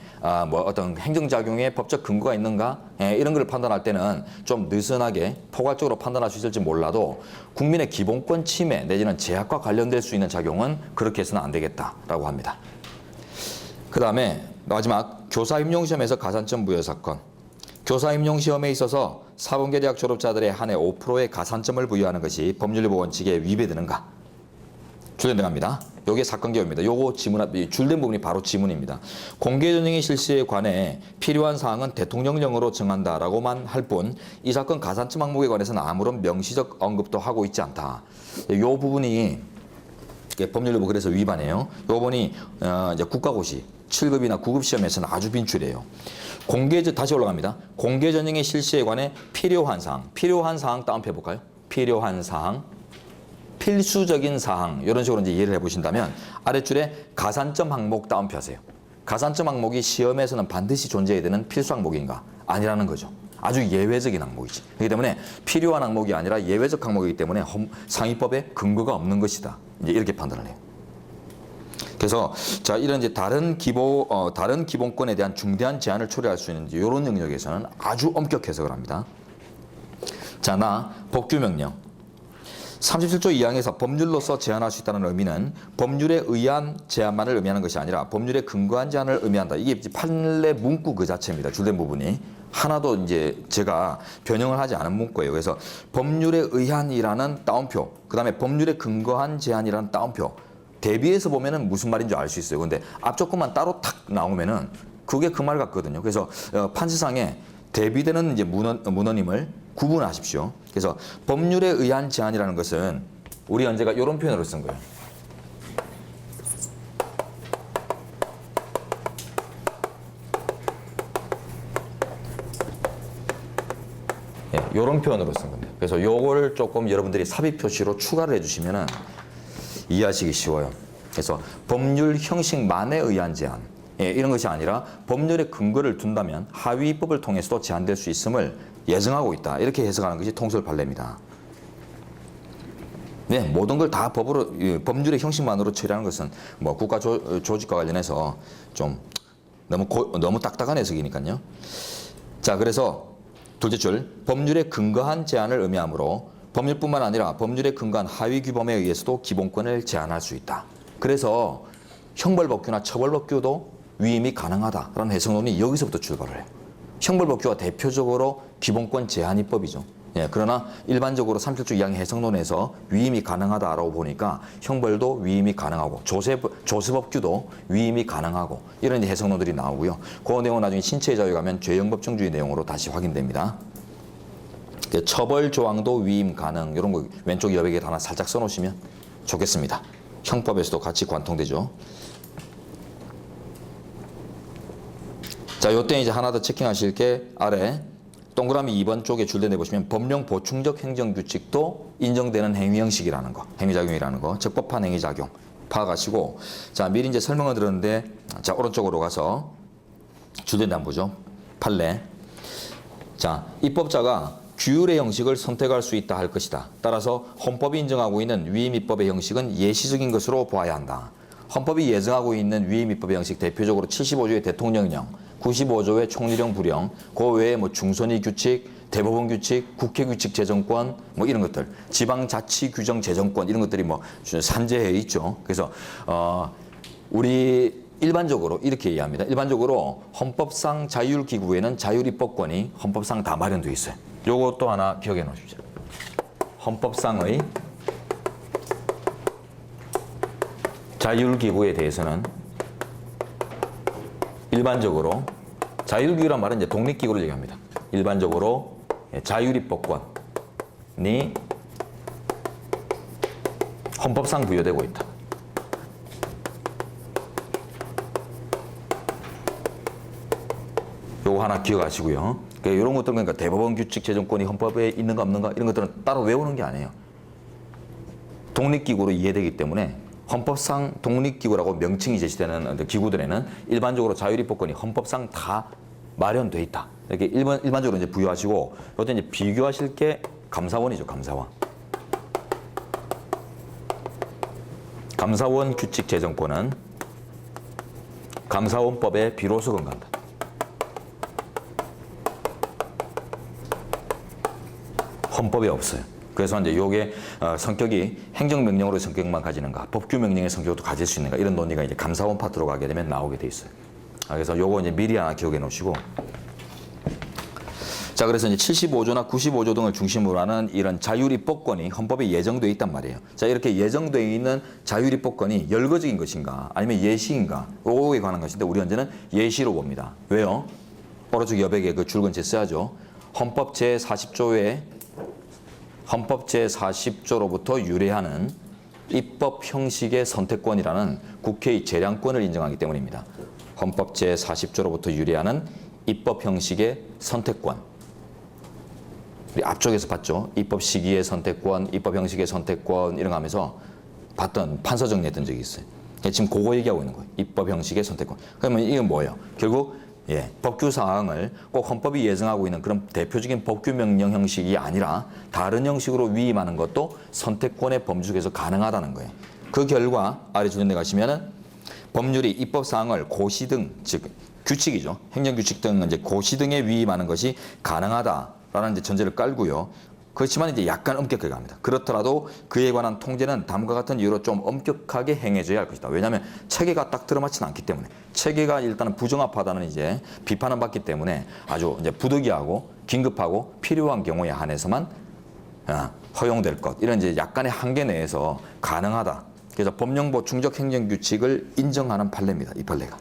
뭐 어떤 행정작용에 법적 근거가 있는가 이런 걸 판단할 때는 좀 느슨하게 포괄적으로 판단할 수 있을지 몰라도 국민의 기본권 침해 내지는 제약과 관련될 수 있는 작용은 그렇게 해서는 안 되겠다라고 합니다. 그 다음에 마지막 교사임용시험에서 가산점 부여 사건. 교사임용시험에 있어서 사범계대학 졸업자들의 한 해 5%의 가산점을 부여하는 것이 법률요구 원칙에 위배되는가? 줄된 들어갑니다. 요게 사건 개요입니다. 요거 줄된 부분이 바로 지문입니다. 공개전형의 실시에 관해 필요한 사항은 대통령령으로 정한다라고만 할 뿐 이 사건 가산점 항목에 관해서는 아무런 명시적 언급도 하고 있지 않다. 요 부분이 법률요구 그래서 위반해요. 요 부분이 이제 국가고시 7급이나 9급 시험에서는 아주 빈출이에요. 다시 올라갑니다. 공개전형의 실시에 관해 필요한 사항 다운표 해볼까요? 필요한 사항. 필수적인 사항 이런 식으로 이제 이해를 해보신다면 아랫줄에 가산점 항목 다운표 하세요. 가산점 항목이 시험에서는 반드시 존재해야 되는 필수 항목인가? 아니라는 거죠. 아주 예외적인 항목이지. 그렇기 때문에 필요한 항목이 아니라 예외적 항목이기 때문에 상위법에 근거가 없는 것이다. 이제 이렇게 판단을 해요. 그래서 자 이런 이제 다른 기본권에 대한 중대한 제한을 초래할 수 있는 이런 영역에서는 아주 엄격 해석을 합니다. 자, 복규명령. 37조 2항에서 법률로서 제한할 수 있다는 의미는 법률에 의한 제한만을 의미하는 것이 아니라 법률에 근거한 제한을 의미한다. 이게 판례 문구 그 자체입니다. 줄된 부분이. 하나도 이제 제가 변형을 하지 않은 문구예요. 그래서 법률에 의한이라는 따옴표, 그 다음에 법률에 근거한 제한이라는 따옴표. 대비해서 보면은 무슨 말인지 알 수 있어요. 근데 앞쪽 것만 따로 탁 나오면은 그게 그 말 같거든요. 그래서 판시상에 대비되는 이제 문헌임을 구분하십시오. 그래서 법률에 의한 제한이라는 것은 우리 언제가 이런 표현으로 쓴 거예요. 이런 표현으로 쓴 건데, 그래서 요걸 조금 여러분들이 삽입 표시로 추가를 해주시면은 이해하시기 쉬워요. 그래서 법률 형식만에 의한 제한, 이런 것이 아니라 법률의 근거를 둔다면 하위 입법을 통해서도 제한될 수 있음을 예정하고 있다. 이렇게 해석하는 것이 통설 판례입니다. 네, 모든 걸 다 법으로, 법률의 형식만으로 처리하는 것은 뭐 국가 조직과 관련해서 좀 너무 딱딱한 해석이니까요. 자, 그래서 둘째 줄, 법률에 근거한 제한을 의미하므로 법률뿐만 아니라 법률에 근거한 하위 규범에 의해서도 기본권을 제한할 수 있다. 그래서 형벌법규나 처벌법규도 위임이 가능하다라는 해석론이 여기서부터 출발을 해요. 형벌법규가 대표적으로 기본권 제한 입법이죠. 그러나 일반적으로 37조 2항의 해석론에서 위임이 가능하다라고 보니까 형벌도 위임이 가능하고 조세법규도 위임이 가능하고 이런 해석론들이 나오고요. 그 내용은 나중에 신체의 자유에 가면 죄형법정주의 내용으로 다시 확인됩니다. 처벌 조항도 위임 가능, 이런 거 왼쪽 여백에 하나 살짝 써놓으시면 좋겠습니다. 형법에서도 같이 관통되죠. 자, 요때 이제 하나 더 체킹하실 게 아래 동그라미 2번 쪽에 줄대 내보시면 법령 보충적 행정규칙도 인정되는 행위 형식이라는 거, 행위작용이라는 거, 적법한 행위작용 파악하시고, 자, 미리 이제 설명을 들었는데, 자, 오른쪽으로 가서 줄대 한번 보죠. 판례. 자, 입법자가 규율의 형식을 선택할 수 있다 할 것이다. 따라서 헌법이 인정하고 있는 위임입법의 형식은 예시적인 것으로 보아야 한다. 헌법이 예정하고 있는 위임입법의 형식 대표적으로 75조의 대통령령, 95조의 총리령 부령, 그 외에 뭐 중선의 규칙, 대법원 규칙, 국회 규칙 재정권, 뭐 이런 것들, 지방자치 규정 재정권 이런 것들이 뭐 산재해 있죠. 그래서 우리 일반적으로 이렇게 이해합니다. 일반적으로 헌법상 자율기구에는 자율입법권이 헌법상 다 마련되어 있어요. 요것도 하나 기억해 놓으십시오. 헌법상의 자율기구에 대해서는 일반적으로 자율기구란 말은 이제 독립기구를 얘기합니다. 일반적으로 자율입법권이 헌법상 부여되고 있다. 요거 하나 기억하시고요. 그러니까 이런 것들, 그러니까 대법원 규칙 재정권이 헌법에 있는가 없는가 이런 것들은 따로 외우는 게 아니에요. 독립기구로 이해되기 때문에 헌법상 독립기구라고 명칭이 제시되는 기구들에는 일반적으로 자율입법권이 헌법상 다 마련돼 있다. 이렇게 일반적으로 이제 부여하시고, 이때 이제 비교하실 게 감사원이죠, 감사원. 감사원 규칙 재정권은 감사원법에 비로소 근거한다. 헌법에 없어요. 그래서 이제 요게 성격이 행정명령으로 성격만 가지는가, 법규명령의 성격도 가질 수 있는가, 이런 논의가 이제 감사원 파트로 가게 되면 나오게 돼 있어요. 그래서 요거 이제 미리 하나 기억해 놓으시고. 자, 그래서 이제 75조나 95조 등을 중심으로 하는 이런 자율입법권이 헌법에 예정되어 있단 말이에요. 자, 이렇게 예정되어 있는 자율입법권이 열거적인 것인가, 아니면 예시인가, 요거에 관한 것인데 우리 현재는 예시로 봅니다. 왜요? 오른쪽 여백에 그 줄근 제 써야죠. 헌법 제40조로부터 유래하는 입법 형식의 선택권이라는 국회의 재량권을 인정하기 때문입니다. 헌법 제40조로부터 유래하는 입법 형식의 선택권. 우리 앞쪽에서 봤죠. 입법 시기의 선택권, 입법 형식의 선택권 이런 거 하면서 봤던 판서 정리했던 적이 있어요. 지금 그거 얘기하고 있는 거예요. 입법 형식의 선택권. 그러면 이건 뭐예요? 결국 법규 사항을 꼭 헌법이 예정하고 있는 그런 대표적인 법규 명령 형식이 아니라 다른 형식으로 위임하는 것도 선택권의 범주 속에서 가능하다는 거예요. 그 결과 아래 주변에 가시면은 법률이 입법 사항을 고시 등, 즉 규칙이죠. 행정규칙 등 이제 고시 등에 위임하는 것이 가능하다라는 이제 전제를 깔고요. 그렇지만 이제 약간 엄격하게 갑니다. 그렇더라도 그에 관한 통제는 다음과 같은 이유로 좀 엄격하게 행해져야 할 것이다. 왜냐하면 체계가 딱 들어맞지는 않기 때문에, 체계가 일단은 부정합하다는 이제 비판을 받기 때문에 아주 이제 부득이하고 긴급하고 필요한 경우에 한해서만 허용될 것, 이런 이제 약간의 한계 내에서 가능하다. 그래서 법령 보충적 행정규칙을 인정하는 판례입니다. 이 판례가.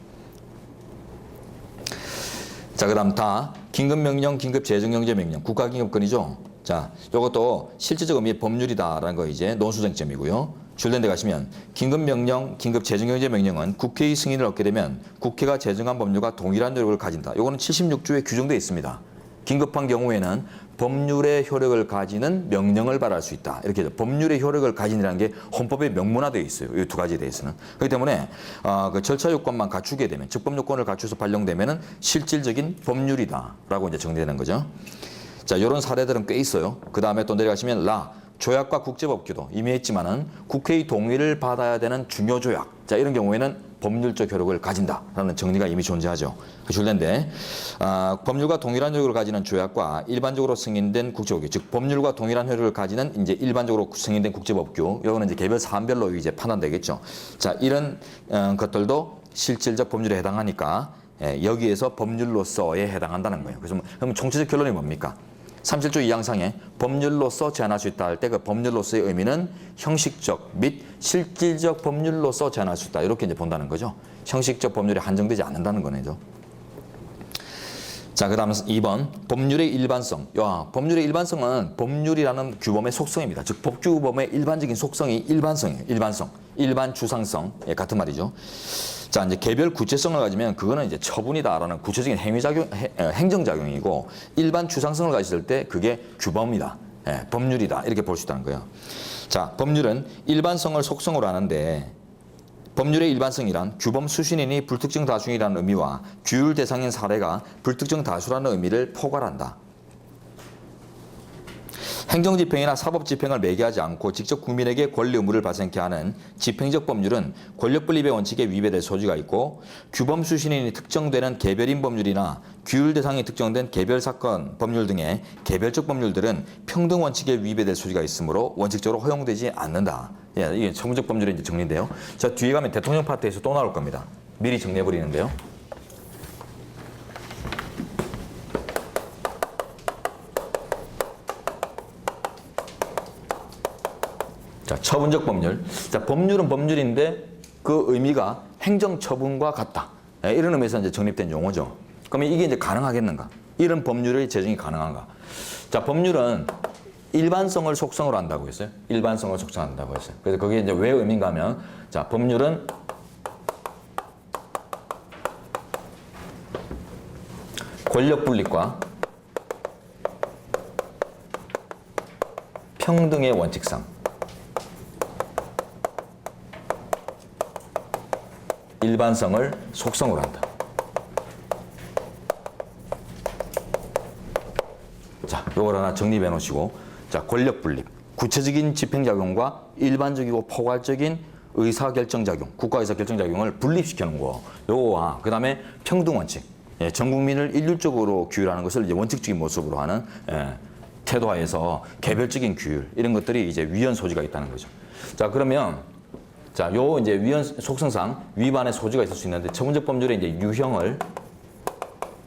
자, 그다음 다 긴급명령, 긴급재정경제명령, 국가긴급권이죠. 자, 이것도 실질적 의미의 법률이다라는 거 이제 논수쟁점이고요. 줄된 데 가시면 긴급명령, 긴급재정경제명령은 국회의 승인을 얻게 되면 국회가 제정한 법률과 동일한 효력을 가진다. 이거는 76조에 규정되어 있습니다. 긴급한 경우에는 법률의 효력을 가지는 명령을 발할 수 있다. 이렇게 법률의 효력을 가진이라는 게 헌법에 명문화되어 있어요. 이 두 가지에 대해서는. 그렇기 때문에 그 절차 요건만 갖추게 되면, 적법 요건을 갖춰서 발령되면은 실질적인 법률이다라고 이제 정리되는 거죠. 자, 이런 사례들은 꽤 있어요. 그 다음에 또 내려가시면 조약과 국제법규도 이미 했지만은 국회의 동의를 받아야 되는 중요 조약. 자, 이런 경우에는 법률적 효력을 가진다라는 정리가 이미 존재하죠. 그 줄인데 법률과 동일한 효력을 가지는 조약과 일반적으로 승인된 국제법규, 즉 법률과 동일한 효력을 가지는 이제 일반적으로 승인된 국제법규, 이거는 이제 개별 사안별로 이제 판단되겠죠. 자, 이런 것들도 실질적 법률에 해당하니까 여기에서 법률로서에 해당한다는 거예요. 그래서 그럼 총체적 결론이 뭡니까? 37조 2항상에 법률로서 제한할 수 있다 할 때 그 법률로서의 의미는 형식적 및 실질적 법률로서 제한할 수 있다. 이렇게 이제 본다는 거죠. 형식적 법률에 한정되지 않는다는 거네요. 자, 그 다음 2번. 법률의 일반성. 법률의 일반성은 법률이라는 규범의 속성입니다. 즉, 법규범의 일반적인 속성이 일반성이에요. 일반성. 일반 주상성. 같은 말이죠. 자, 이제 개별 구체성을 가지면 그거는 이제 처분이다라는 구체적인 행정작용이고, 일반 주상성을 가졌을 때 그게 규범이다. 법률이다. 이렇게 볼 수 있다는 거예요. 자, 법률은 일반성을 속성으로 하는데, 법률의 일반성이란 규범 수신인이 불특정 다수이라는 의미와 규율 대상인 사례가 불특정 다수라는 의미를 포괄한다. 행정집행이나 사법집행을 매개하지 않고 직접 국민에게 권리 의무를 발생케 하는 집행적 법률은 권력분립의 원칙에 위배될 소지가 있고, 규범 수신인이 특정되는 개별인 법률이나 규율 대상이 특정된 개별 사건 법률 등의 개별적 법률들은 평등 원칙에 위배될 소지가 있으므로 원칙적으로 허용되지 않는다. 이게 처분적 법률의 이제 정리인데요. 자, 뒤에 가면 대통령 파트에서 또 나올 겁니다. 미리 정리해버리는데요. 자, 처분적 법률. 자, 법률은 법률인데 그 의미가 행정처분과 같다. 이런 의미에서 이제 정립된 용어죠. 그러면 이게 이제 가능하겠는가? 이런 법률의 제정이 가능한가? 자, 법률은 일반성을 속성으로 한다고 했어요. 일반성을 속성한다고 했어요. 그래서 그게 이제 왜 의미인가 하면, 자, 법률은 권력 분립과 평등의 원칙상 일반성을 속성으로 한다. 자, 요걸 하나 정립해 놓으시고, 자, 권력 분립, 구체적인 집행작용과 일반적이고 포괄적인 의사결정작용, 국가의사결정작용을 분립시켜 놓은 거. 요거와 그 다음에 평등원칙, 전 국민을 일률적으로 규율하는 것을 이제 원칙적인 모습으로 하는 태도하에서 개별적인 규율, 이런 것들이 이제 위헌 소지가 있다는 거죠. 자, 그러면 자, 요 이제 위헌 속성상 위반의 소지가 있을 수 있는데, 처분적 법률의 이제 유형을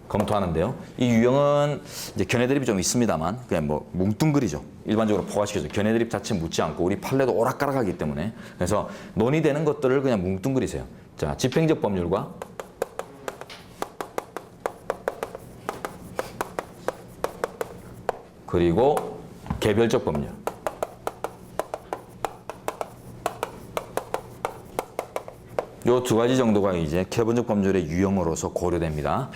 검토하는데요. 이 유형은 이제 견해 대립이 좀 있습니다만, 그냥 뭐 뭉뚱그리죠. 일반적으로 포괄시켜서 견해 대립 자체 묻지 않고 우리 판례도 오락가락하기 때문에, 그래서 논의되는 것들을 그냥 뭉뚱그리세요. 자, 집행적 법률과 그리고 개별적 법률. 요 두 가지 정도가 이제 기본적 법률의 유형으로서 고려됩니다.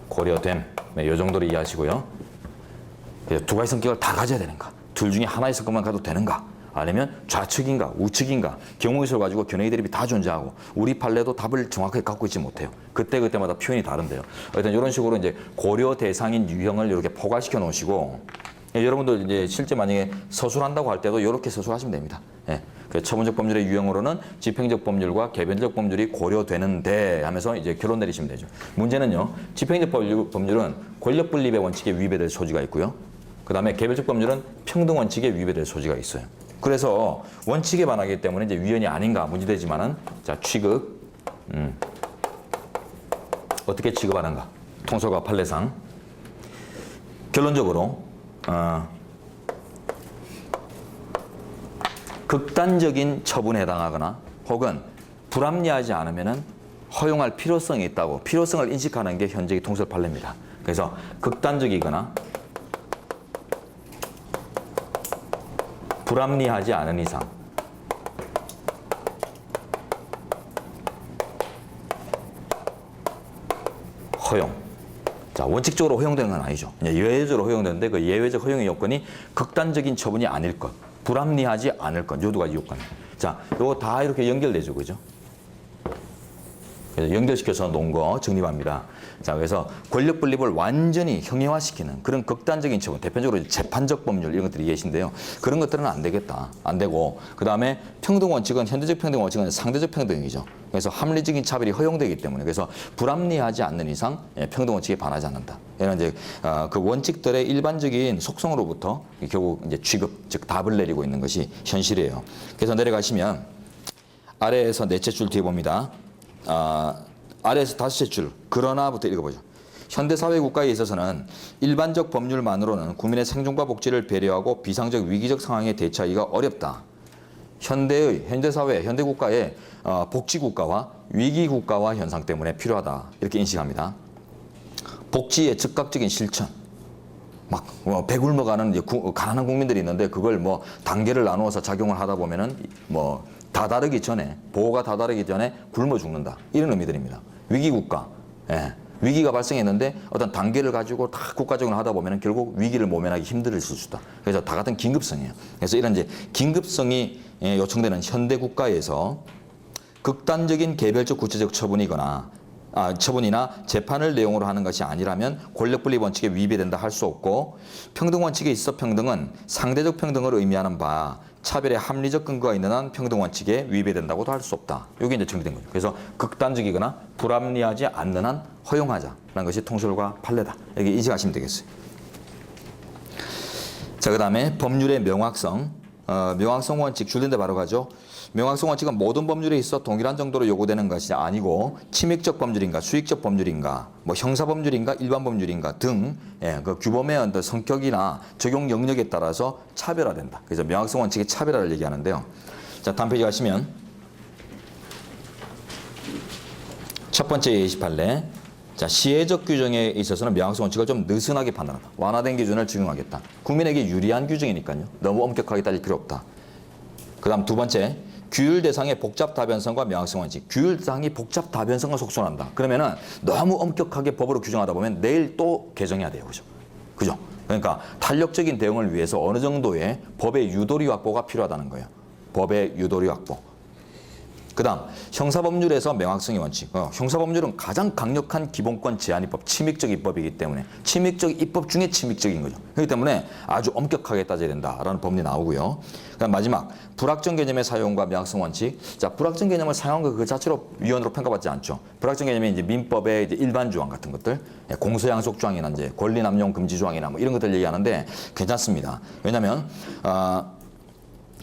고려됨. 요 정도로 이해하시고요. 두 가지 성격을 다 가져야 되는가? 둘 중에 하나의 성격만 가도 되는가? 아니면 좌측인가, 우측인가? 경우의수를 가지고 견해 대립이 다 존재하고, 우리 판례도 답을 정확하게 갖고 있지 못해요. 그때마다 표현이 다른데요. 하여튼 이런 식으로 이제 고려 대상인 유형을 이렇게 포괄시켜 놓으시고, 여러분들 이제 실제 만약에 서술한다고 할 때도 이렇게 서술하시면 됩니다. 그 처분적 법률의 유형으로는 집행적 법률과 개별적 법률이 고려되는데 하면서 이제 결론 내리시면 되죠. 문제는요, 집행적 법률은 권력 분립의 원칙에 위배될 소지가 있고요. 그 다음에 개별적 법률은 평등 원칙에 위배될 소지가 있어요. 그래서 원칙에 반하기 때문에 이제 위헌이 아닌가 문제되지만은, 자, 취급, 어떻게 취급하는가? 통설과 판례상. 결론적으로, 극단적인 처분에 해당하거나 혹은 불합리하지 않으면은 허용할 필요성이 있다고 필요성을 인식하는 게 현재의 통설 판례입니다. 그래서 극단적이거나 불합리하지 않은 이상 허용. 자, 원칙적으로 허용되는 건 아니죠. 예외적으로 허용되는데 그 예외적 허용의 요건이 극단적인 처분이 아닐 것, 불합리하지 않을 것, 요 두 가지 요건. 자, 요거 다 이렇게 연결되죠, 그죠? 그래서 연결시켜서 놓은 거 정립합니다. 자, 그래서 권력 분립을 완전히 형해화시키는 그런 극단적인 처분, 대표적으로 재판적 법률 이런 것들이 계신데요. 그런 것들은 안 되겠다. 안 되고, 그 다음에 평등 원칙은 현대적 평등 원칙은 상대적 평등이죠. 그래서 합리적인 차별이 허용되기 때문에 그래서 불합리하지 않는 이상 평등 원칙에 반하지 않는다. 이런 이제 그 원칙들의 일반적인 속성으로부터 결국 이제 취급, 즉 답을 내리고 있는 것이 현실이에요. 그래서 내려가시면 아래에서 넷째 줄 뒤에 봅니다. 아래에서 다섯째 줄 그러나부터 읽어보죠. 현대사회 국가에 있어서는 일반적 법률만으로는 국민의 생존과 복지를 배려하고 비상적 위기적 상황에 대처하기가 어렵다. 현대사회, 현대국가의 복지국가와 위기국가와 현상 때문에 필요하다. 이렇게 인식합니다. 복지의 즉각적인 실천. 막 배굶어가는 이제 가난한 국민들이 있는데 그걸 뭐 단계를 나누어서 작용을 하다 보면은 뭐 다다르기 전에 보호가 다다르기 전에 굶어 죽는다 이런 의미들입니다. 위기국가, 위기가 발생했는데 어떤 단계를 가지고 다 국가적으로 하다 보면은 결국 위기를 모면하기 힘들 수 있다. 그래서 다 같은 긴급성이에요. 그래서 이런 이제 긴급성이 요청되는 현대 국가에서 극단적인 개별적 구체적 처분이나 재판을 내용으로 하는 것이 아니라면 권력분립 원칙에 위배된다 할 수 없고 평등 원칙에 있어 평등은 상대적 평등을 의미하는 바 차별의 합리적 근거가 있는 한 평등 원칙에 위배된다고도 할 수 없다. 이게 이제 정리된 거죠. 그래서 극단적이거나 불합리하지 않는 한 허용하자라는 것이 통설과 판례다. 이렇게 인식하시면 되겠어요. 자, 그다음에 법률의 명확성. 명확성 원칙 줄는데 바로 가죠. 명확성 원칙은 모든 법률에 있어 동일한 정도로 요구되는 것이 아니고 침익적 법률인가 수익적 법률인가 뭐 형사법률인가 일반 법률인가 등 그 규범의 어떤 성격이나 적용 영역에 따라서 차별화된다. 그래서 명확성 원칙의 차별화를 얘기하는데요. 자, 다음 페이지 가시면 첫 번째 예시 판례. 자, 시혜적 규정에 있어서는 명확성 원칙을 좀 느슨하게 판단한다. 완화된 기준을 적용하겠다. 국민에게 유리한 규정이니까요. 너무 엄격하게 따질 필요 없다. 그 다음 두 번째, 규율 대상의 복잡 다변성과 명확성 원칙. 규율 대상이 복잡 다변성을 속순한다. 그러면은 너무 엄격하게 법으로 규정하다 보면 내일 또 개정해야 돼요. 그죠? 그러니까 탄력적인 대응을 위해서 어느 정도의 법의 유도리 확보가 필요하다는 거예요. 법의 유도리 확보. 그 다음 형사법률에서 명확성의 원칙. 형사법률은 가장 강력한 기본권 제한 입법, 침익적 입법이기 때문에 침익적 입법 중에 침익적인 거죠. 그렇기 때문에 아주 엄격하게 따져야 된다라는 법리 나오고요. 그다음 마지막 불확정 개념의 사용과 명확성 원칙. 자, 불확정 개념을 사용한 거 그 자체로 위헌으로 평가받지 않죠. 불확정 개념이 이제 민법의 이제 일반 조항 같은 것들, 공소양속 조항이나 이제 권리 남용 금지 조항이나 뭐 이런 것들 얘기하는데 괜찮습니다. 왜냐하면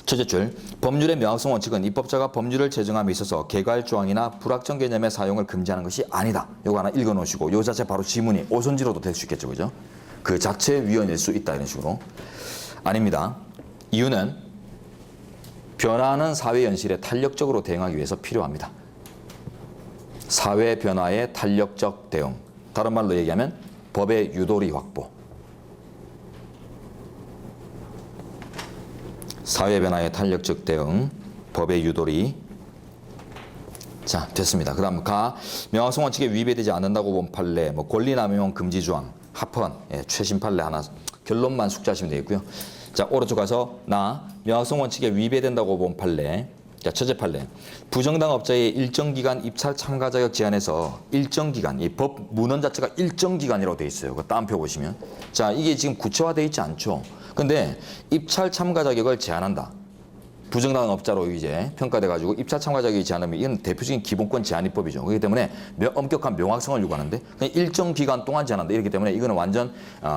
첫째 줄, 법률의 명확성 원칙은 입법자가 법률을 제정함에 있어서 개괄 조항이나 불확정 개념의 사용을 금지하는 것이 아니다. 이거 하나 읽어놓으시고 요 자체 바로 지문이 오선지로도 될 수 있겠죠, 그죠? 그 자체 위헌일 수 있다 이런 식으로. 아닙니다. 이유는 변화하는 사회 현실에 탄력적으로 대응하기 위해서 필요합니다. 사회 변화에 탄력적 대응. 다른 말로 얘기하면 법의 유도리 확보. 사회 변화의 탄력적 대응, 법의 유도리. 자, 됐습니다. 그 다음 명확성 원칙에 위배되지 않는다고 본 판례, 뭐 권리 남용 금지 조항, 합헌, 최신 판례 하나 결론만 숙지하시면 되겠고요. 자, 오른쪽 가서 명확성 원칙에 위배된다고 본 판례. 자, 첫째 판례. 부정당 업자의 일정 기간 입찰 참가 자격 제한에서 일정 기간, 이 법 문헌 자체가 일정 기간이라고 되어 있어요. 그 따옴표 보시면. 자, 이게 지금 구체화되어 있지 않죠. 근데 입찰 참가 자격을 제한한다. 부정당 업자로 이제 평가돼가지고 입찰 참가 자격이 제한하면 이건 대표적인 기본권 제한 입법이죠. 그렇기 때문에 엄격한 명확성을 요구하는데 그냥 일정 기간 동안 제한한다. 이렇기 때문에 이거는 완전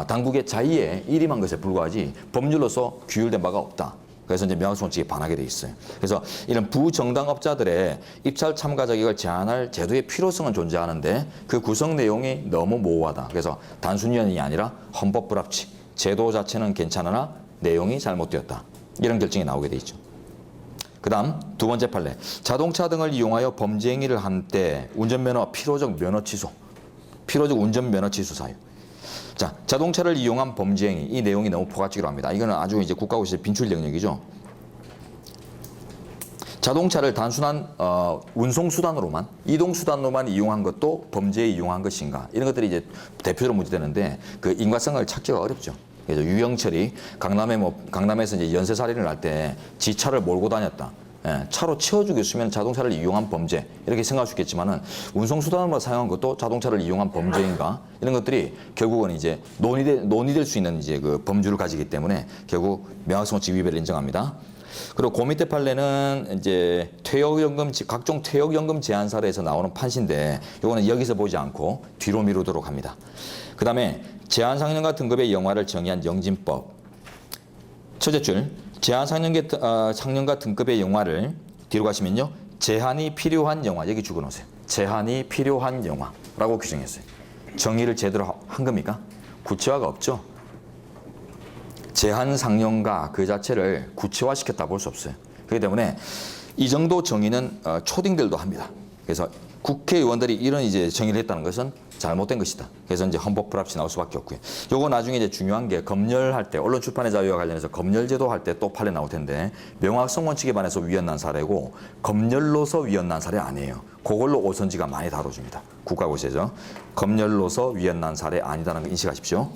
당국의 자의에 일임한 것에 불과하지 법률로서 규율된 바가 없다. 그래서 이제 명확성 원칙에 반하게 돼 있어요. 그래서 이런 부정당 업자들의 입찰 참가 자격을 제한할 제도의 필요성은 존재하는데 그 구성 내용이 너무 모호하다. 그래서 단순 위헌이 아니라 헌법 불합치. 제도 자체는 괜찮으나 내용이 잘못되었다. 이런 결정이 나오게 돼 있죠. 그다음 두 번째 판례. 자동차 등을 이용하여 범죄 행위를 한 때 운전면허 필요적 면허 취소. 필요적 운전면허 취소 사유. 자, 자동차를 이용한 범죄 행위. 이 내용이 너무 포괄적이라고 합니다. 이거는 아주 이제 국가고시의 빈출 영역이죠. 자동차를 단순한 운송수단으로만, 이동수단으로만 이용한 것도 범죄에 이용한 것인가. 이런 것들이 이제 대표적으로 문제되는데 그 인과성을 찾기가 어렵죠. 그래서 유영철이 강남에서 이제 연쇄살인을 할 때 지 차를 몰고 다녔다. 예, 차로 치워 죽였으면 자동차를 이용한 범죄 이렇게 생각할 수 있겠지만은 운송수단으로 사용한 것도 자동차를 이용한 범죄인가 이런 것들이 결국은 이제 논의될 수 있는 이제 그 범주를 가지기 때문에 결국 명확성원칙 위배를 인정합니다. 그리고 그 밑에 판례는 이제 각종 퇴역연금 제한 사례에서 나오는 판시인데 이거는 여기서 보지 않고 뒤로 미루도록 합니다. 그 다음에 제한상년과 등급의 영화를 정의한 영진법. 첫째 줄, 제한상년과 등급의 영화를 뒤로 가시면요. 제한이 필요한 영화, 여기 적어놓으세요. 제한이 필요한 영화라고 규정했어요. 정의를 제대로 한 겁니까? 구체화가 없죠. 제한상년과 그 자체를 구체화시켰다 볼 수 없어요. 그렇기 때문에 이 정도 정의는 초딩들도 합니다. 그래서 국회의원들이 이런 이제 정의를 했다는 것은 잘못된 것이다. 그래서 이제 헌법 불합치 나올 수밖에 없고요. 요거 나중에 이제 중요한 게 검열할 때, 언론 출판의 자유와 관련해서 검열제도 할 때 또 판례 나올 텐데 명확성 원칙에 반해서 위헌난 사례고 검열로서 위헌난 사례 아니에요. 그걸로 오선지가 많이 다뤄줍니다. 국가고시에서 검열로서 위헌난 사례 아니다라는 거 인식하십시오.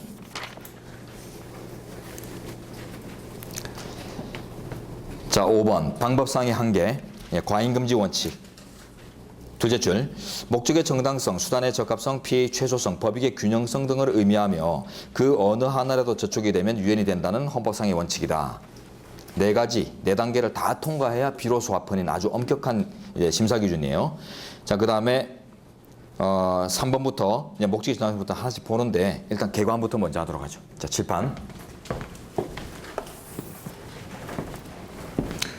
자, 5번 방법상의 한계, 과잉금지 원칙. 둘째 줄, 목적의 정당성, 수단의 적합성, 피해의 최소성, 법익의 균형성 등을 의미하며 그 어느 하나라도 저촉이 되면 위헌이 된다는 헌법상의 원칙이다. 네 가지, 네 단계를 다 통과해야 비로소 합헌인 아주 엄격한 심사 기준이에요. 자, 그 다음에 3번부터 목적의 정당성부터 하나씩 보는데 일단 개관부터 먼저 하도록 하죠. 자, 칠판.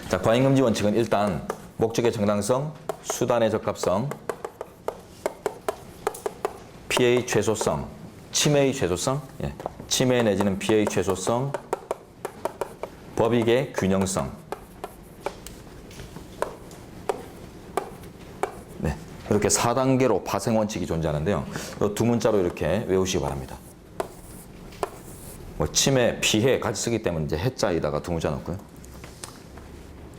자, 과잉금지 원칙은 일단 목적의 정당성, 수단의 적합성, 피해의 최소성, 침해의 최소성, 침해 내지는 피해의 최소성, 법익의 균형성. 네, 이렇게 4단계로 파생 원칙이 존재하는데요. 두 문자로 이렇게 외우시기 바랍니다. 뭐 침해, 피해 같이 쓰기 때문에 이제 해자에다가 두 문자 넣고요.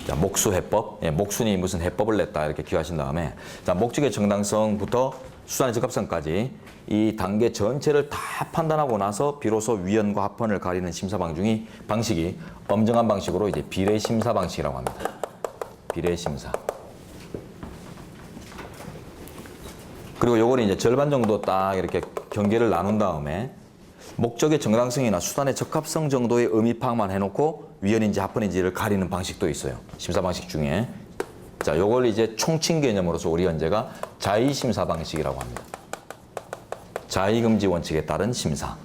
자, 목수해법, 목순이 무슨 해법을 냈다 이렇게 기억하신 다음에 자, 목적의 정당성부터 수단의 적합성까지 이 단계 전체를 다 판단하고 나서 비로소 위헌과 합헌을 가리는 심사 방식이 엄정한 방식으로 이제 비례 심사 방식이라고 합니다. 비례 심사. 그리고 요거는 이제 절반 정도 딱 이렇게 경계를 나눈 다음에 목적의 정당성이나 수단의 적합성 정도의 의미 파악만 해놓고 위헌인지 합헌인지를 가리는 방식도 있어요. 심사 방식 중에. 자, 요걸 이제 총칭 개념으로서 우리 현재가 자의 심사 방식이라고 합니다. 자의금지 원칙에 따른 심사.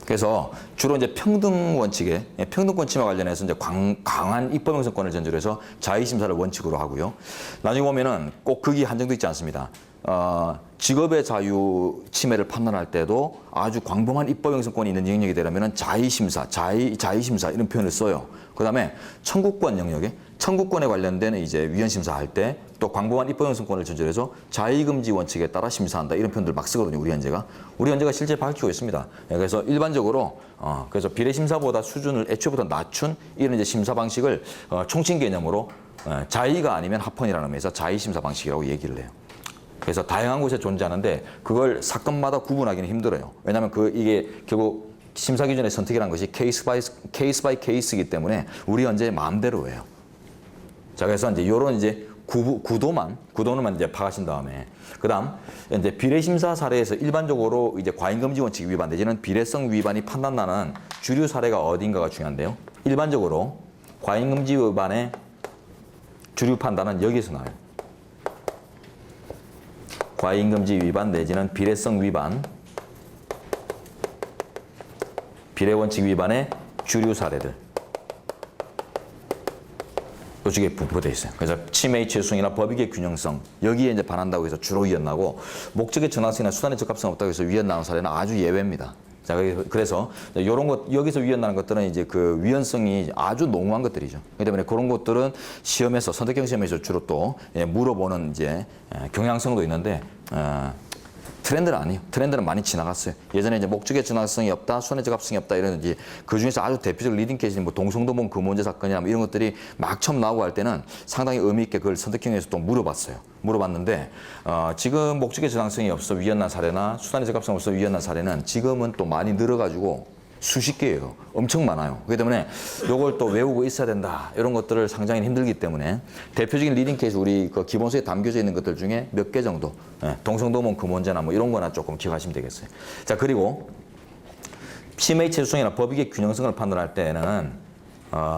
그래서 주로 이제 평등 원칙에 평등권 침해 관련해서 이제 강한 입법 형성권을 전제로 해서 자의 심사를 원칙으로 하고요. 나중에 보면은 꼭 거기 한정도 있지 않습니다. 직업의 자유 침해를 판단할 때도 아주 광범한 입법 형성권이 있는 영역이 되려면 자의심사, 자의심사 이런 표현을 써요. 그 다음에 청구권 영역에 청구권에 관련된 이제 위헌심사할 때 또 광범한 입법 형성권을 전제로 해서 자의금지 원칙에 따라 심사한다 이런 표현들 막 쓰거든요. 우리 현재가 실제 밝히고 있습니다. 그래서 일반적으로 그래서 비례심사보다 수준을 애초부터 낮춘 이런 이제 심사 방식을 총칭 개념으로 자의가 아니면 합헌이라는 의미에서 자의심사 방식이라고 얘기를 해요. 그래서 다양한 곳에 존재하는데 그걸 사건마다 구분하기는 힘들어요. 왜냐하면 이게 결국 심사 기준의 선택이라는 것이 케이스 바이 케이스이기 때문에 우리 현재 마음대로 해요. 자, 그래서 이제 요런 이제 구도만 이제 파악하신 다음에 그다음 이제 비례심사 사례에서 일반적으로 이제 과잉금지 원칙 위반 내지는 비례성 위반이 판단나는 주류 사례가 어딘가가 중요한데요. 일반적으로 과잉금지 위반의 주류 판단은 여기서 나와요. 과잉금지 위반 내지는 비례성 위반, 비례원칙 위반의 주류 사례들. 이쪽에 분포되어 있어요. 그래서 침해의 최소성이나 법익의 균형성 여기에 이제 반한다고 해서 주로 위헌나고 목적의 정당성이나 수단의 적합성 없다고 해서 위헌 나온 사례는 아주 예외입니다. 자, 그래서 이런 것, 여기서 위헌나는 것들은 이제 그 위헌성이 아주 농후한 것들이죠. 그렇기 때문에 그런 것들은 시험에서, 선택형 시험에서 주로 또 물어보는 이제 경향성도 있는데, 트렌드는 아니에요. 트렌드는 많이 지나갔어요. 예전에 이제 목적의 정당성이 없다, 수단의 적합성이 없다 이런 이제 그 중에서 아주 대표적 리딩 케이스는 뭐 동성도봉 금원제 사건이나 뭐 이런 것들이 막 처음 나오고 할 때는 상당히 의미 있게 그걸 선택형에서 또 물어봤어요. 물어봤는데 지금 목적의 정당성이 없어 위헌난 사례나 수단의 적합성 없어 위헌난 사례는 지금은 또 많이 늘어가지고 수십 개예요. 엄청 많아요. 그렇기 때문에 이걸 또 외우고 있어야 된다. 이런 것들을 상당히 힘들기 때문에 대표적인 리딩 케이스 우리 그 기본서에 담겨져 있는 것들 중에 몇 개 정도 동성도몽 금원제나 뭐 이런 거나 조금 기억하시면 되겠어요. 자, 그리고 심의 최소성이나 법익의 균형성을 판단할 때는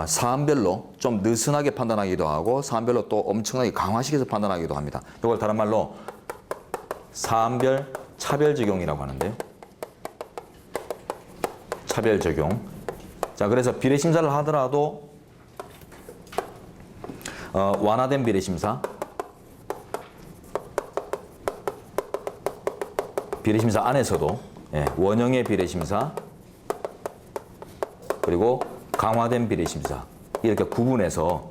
사안별로 좀 느슨하게 판단하기도 하고 사안별로 또 엄청나게 강화시켜서 판단하기도 합니다. 이걸 다른 말로 사안별 차별 적용이라고 하는데요. 차별 적용. 자, 그래서 비례 심사를 하더라도 완화된 비례 심사, 비례 심사 안에서도 원형의 비례 심사, 그리고 강화된 비례 심사 이렇게 구분해서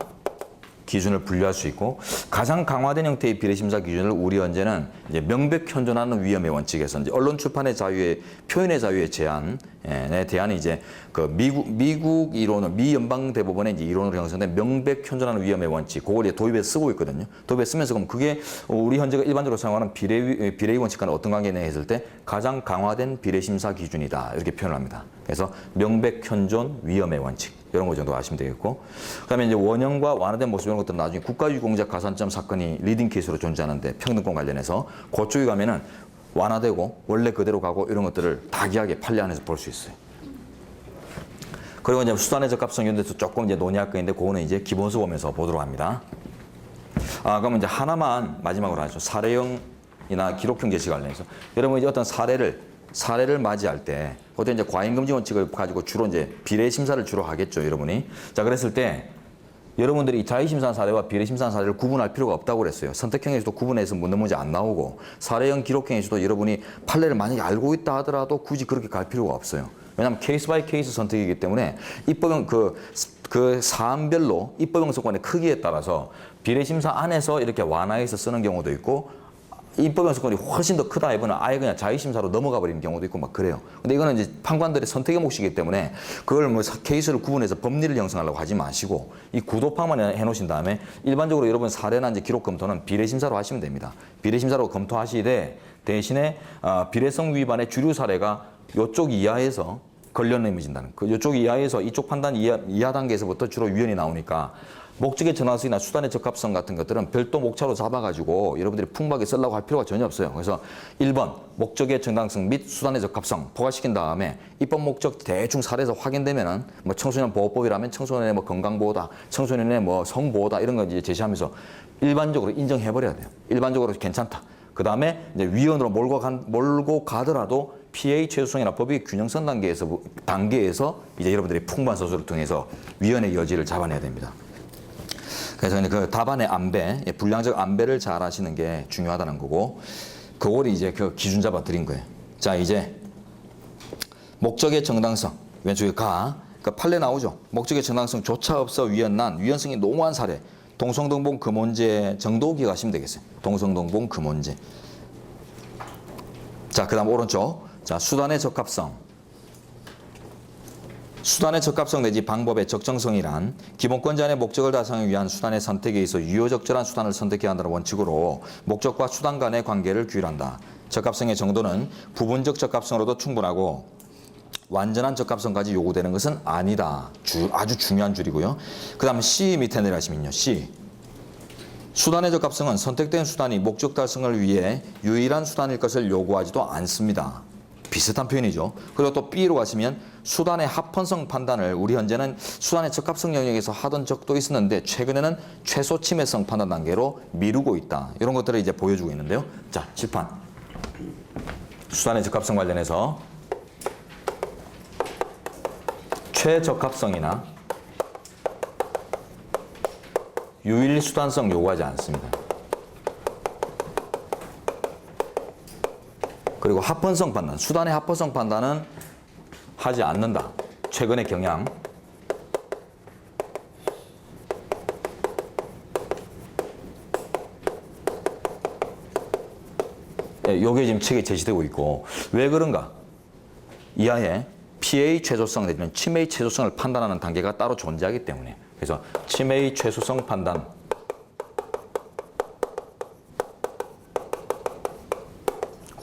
기준을 분류할 수 있고 가장 강화된 형태의 비례심사 기준을 우리 헌재는 이제 명백 현존하는 위험의 원칙에서 이제 언론 출판의 자유의 표현의 자유의 제한에 대한 이제 그 미국 이론은 미 연방 대법원의 이제 이론으로 형성된 명백 현존하는 위험의 원칙 그걸 이제 도입해 쓰고 있거든요. 도입해 쓰면서 그럼 그게 우리 헌재가 일반적으로 사용하는 비례의 원칙과는 어떤 관계냐 했을 때 가장 강화된 비례심사 기준이다 이렇게 표현을 합니다. 그래서 명백 현존 위험의 원칙. 이런 거 정도 아시면 되겠고. 그다음에 이제 원형과 완화된 모습 이런 것들은 나중에 국가유공자 가산점 사건이 리딩 케이스로 존재하는데 평등권 관련해서 그쪽에 가면은 완화되고 원래 그대로 가고 이런 것들을 다기하게 판례 안에서 볼 수 있어요. 그리고 이제 수단의 적합성 이런 데서 조금 이제 논의할 거인데 그거는 이제 기본서 보면서 보도록 합니다. 그러면 이제 하나만 마지막으로 하죠. 사례형이나 기록형 제시 관련해서 여러분 이제 어떤 사례를 맞이할 때 그때 이제 과잉금지 원칙을 가지고 주로 이제 비례 심사를 주로 하겠죠, 여러분이. 자, 그랬을 때 여러분들이 자의심사한 사례와 비례심사한 사례를 구분할 필요가 없다고 그랬어요. 선택형에서도 구분해서 묻는 문제 안 나오고 사례형 기록형에서도 여러분이 판례를 만약에 알고 있다 하더라도 굳이 그렇게 갈 필요가 없어요. 왜냐하면 케이스 바이 케이스 선택이기 때문에 입법형 그 사안별로 입법형 소관의 크기에 따라서 비례심사 안에서 이렇게 완화해서 쓰는 경우도 있고 입법 연수권이 훨씬 더 크다 해보면 아예 그냥 자의심사로 넘어가 버리는 경우도 있고 막 그래요. 근데 이거는 이제 판관들의 선택의 몫이기 때문에 그걸 뭐 케이스를 구분해서 법리를 형성하려고 하지 마시고 이 구도파만 해놓으신 다음에 일반적으로 여러분 사례나 이제 기록 검토는 비례심사로 하시면 됩니다. 비례심사로 검토하시되 대신에 비례성 위반의 주류 사례가 이쪽 이하에서 걸려내미진다는 그 이쪽 이하에서 이쪽 판단 이하 단계에서부터 주로 위헌이 나오니까 목적의 정당성이나 수단의 적합성 같은 것들은 별도 목차로 잡아가지고 여러분들이 풍부하게 쓰려고 할 필요가 전혀 없어요. 그래서 1번 목적의 정당성 및 수단의 적합성 포괄시킨 다음에 입법 목적 대충 사례에서 확인되면은 뭐 청소년 보호법이라면 청소년의 뭐 건강보호다, 청소년의 뭐 성보호다 이런 거 이제 제시하면서 일반적으로 인정해버려야 돼요. 일반적으로 괜찮다. 그 다음에 이제 위헌으로 몰고 가더라도 PA 최소성이나 법의 균형성 단계에서 이제 여러분들이 풍부한 서술을 통해서 위헌의 여지를 잡아내야 됩니다. 그래서 그 답안의 안배, 분량적 안배를 잘 하시는 게 중요하다는 거고, 그걸 이제 그 기준 잡아 드린 거예요. 자, 이제 목적의 정당성, 왼쪽에 그러니까 판례 나오죠. 목적의 정당성조차 없어 위헌난, 위헌성이 농후한 사례, 동성동봉 금원제 정도 기억하시면 되겠어요. 동성동봉 금원제. 자, 그 다음 오른쪽. 자, 수단의 적합성. 수단의 적합성 내지 방법의 적정성이란 기본권 제한의 목적을 달성하기 위한 수단의 선택에 있어 유효적절한 수단을 선택해야 한다는 원칙으로 목적과 수단 간의 관계를 규율한다. 적합성의 정도는 부분적 적합성으로도 충분하고 완전한 적합성까지 요구되는 것은 아니다. 아주 중요한 줄이고요. 그 다음 C 밑에 내려가시면요. C. 수단의 적합성은 선택된 수단이 목적 달성을 위해 유일한 수단일 것을 요구하지도 않습니다. 비슷한 표현이죠. 그리고 또 B로 가시면 수단의 합헌성 판단을 우리 현재는 수단의 적합성 영역에서 하던 적도 있었는데 최근에는 최소 침해성 판단 단계로 미루고 있다. 이런 것들을 이제 보여주고 있는데요. 자, 칠판. 수단의 적합성 관련해서 최적합성이나 유일 수단성 요구하지 않습니다. 그리고 합헌성 판단, 수단의 합헌성 판단은 하지 않는다. 최근의 경향. 요게 지금 책에 제시되고 있고, 왜 그런가? 이하에 피해의 최소성 내지는 침해의 최소성을 판단하는 단계가 따로 존재하기 때문에. 그래서 침해의 최소성 판단,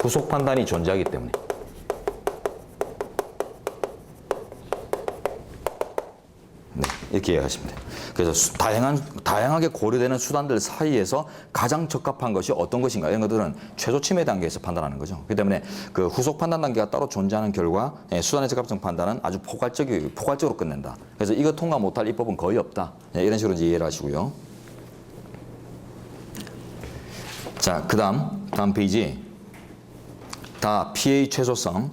후속 판단이 존재하기 때문에. 네, 이렇게 이해하시면 돼요. 그래서 다양하게 고려되는 수단들 사이에서 가장 적합한 것이 어떤 것인가, 이런 것들은 최소 침해 단계에서 판단하는 거죠. 그렇기 때문에 그 후속 판단 단계가 따로 존재하는 결과 수단의 적합성 판단은 아주 포괄적으로 끝낸다. 그래서 이거 통과 못할 입법은 거의 없다. 이런 식으로 이제 이해를 하시고요. 자, 다음 페이지. 다 피해의 최소성.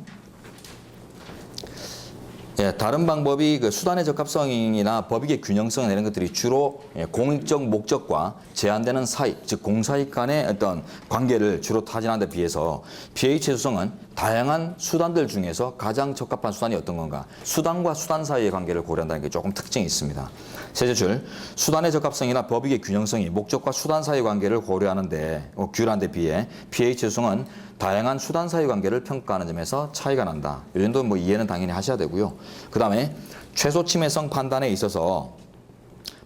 다른 방법이 그 수단의 적합성이나 법익의 균형성 이런 것들이 주로 공익적 목적과 제한되는 사익, 즉 공사익 간의 어떤 관계를 주로 타진하는 데 비해서 피해의 최소성은 다양한 수단들 중에서 가장 적합한 수단이 어떤 건가, 수단과 수단 사이의 관계를 고려한다는 게 조금 특징이 있습니다. 셋째 줄, 수단의 적합성이나 법익의 균형성이 목적과 수단 사이의 관계를 규율하는 데 비해 피해의 최소성은 다양한 수단 사이 관계를 평가하는 점에서 차이가 난다. 이 정도 뭐 이해는 당연히 하셔야 되고요. 그 다음에 최소 침해성 판단에 있어서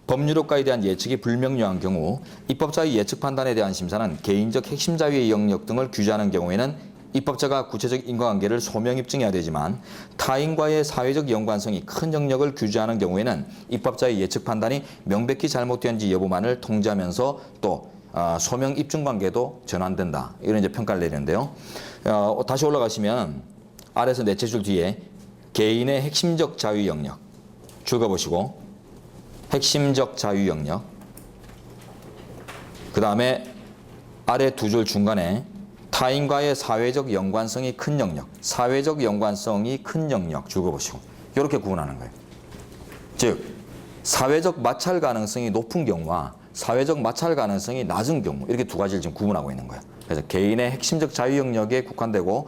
법률효과에 대한 예측이 불명료한 경우 입법자의 예측 판단에 대한 심사는 개인적 핵심 자유의 영역 등을 규제하는 경우에는 입법자가 구체적 인과관계를 소명 입증해야 되지만 타인과의 사회적 연관성이 큰 영역을 규제하는 경우에는 입법자의 예측 판단이 명백히 잘못되었는지 여부만을 통지하면서 또 소명 입증 관계도 전환된다. 이런 이제 평가를 내리는데요. 다시 올라가시면 아래에서 넷째 줄 뒤에 개인의 핵심적 자유 영역 줄거보시고 핵심적 자유 영역, 그 다음에 아래 두 줄 중간에 타인과의 사회적 연관성이 큰 영역, 사회적 연관성이 큰 영역 줄거보시고 이렇게 구분하는 거예요. 즉 사회적 마찰 가능성이 높은 경우와 사회적 마찰 가능성이 낮은 경우, 이렇게 두 가지를 지금 구분하고 있는 거예요. 그래서 개인의 핵심적 자유 영역에 국한되고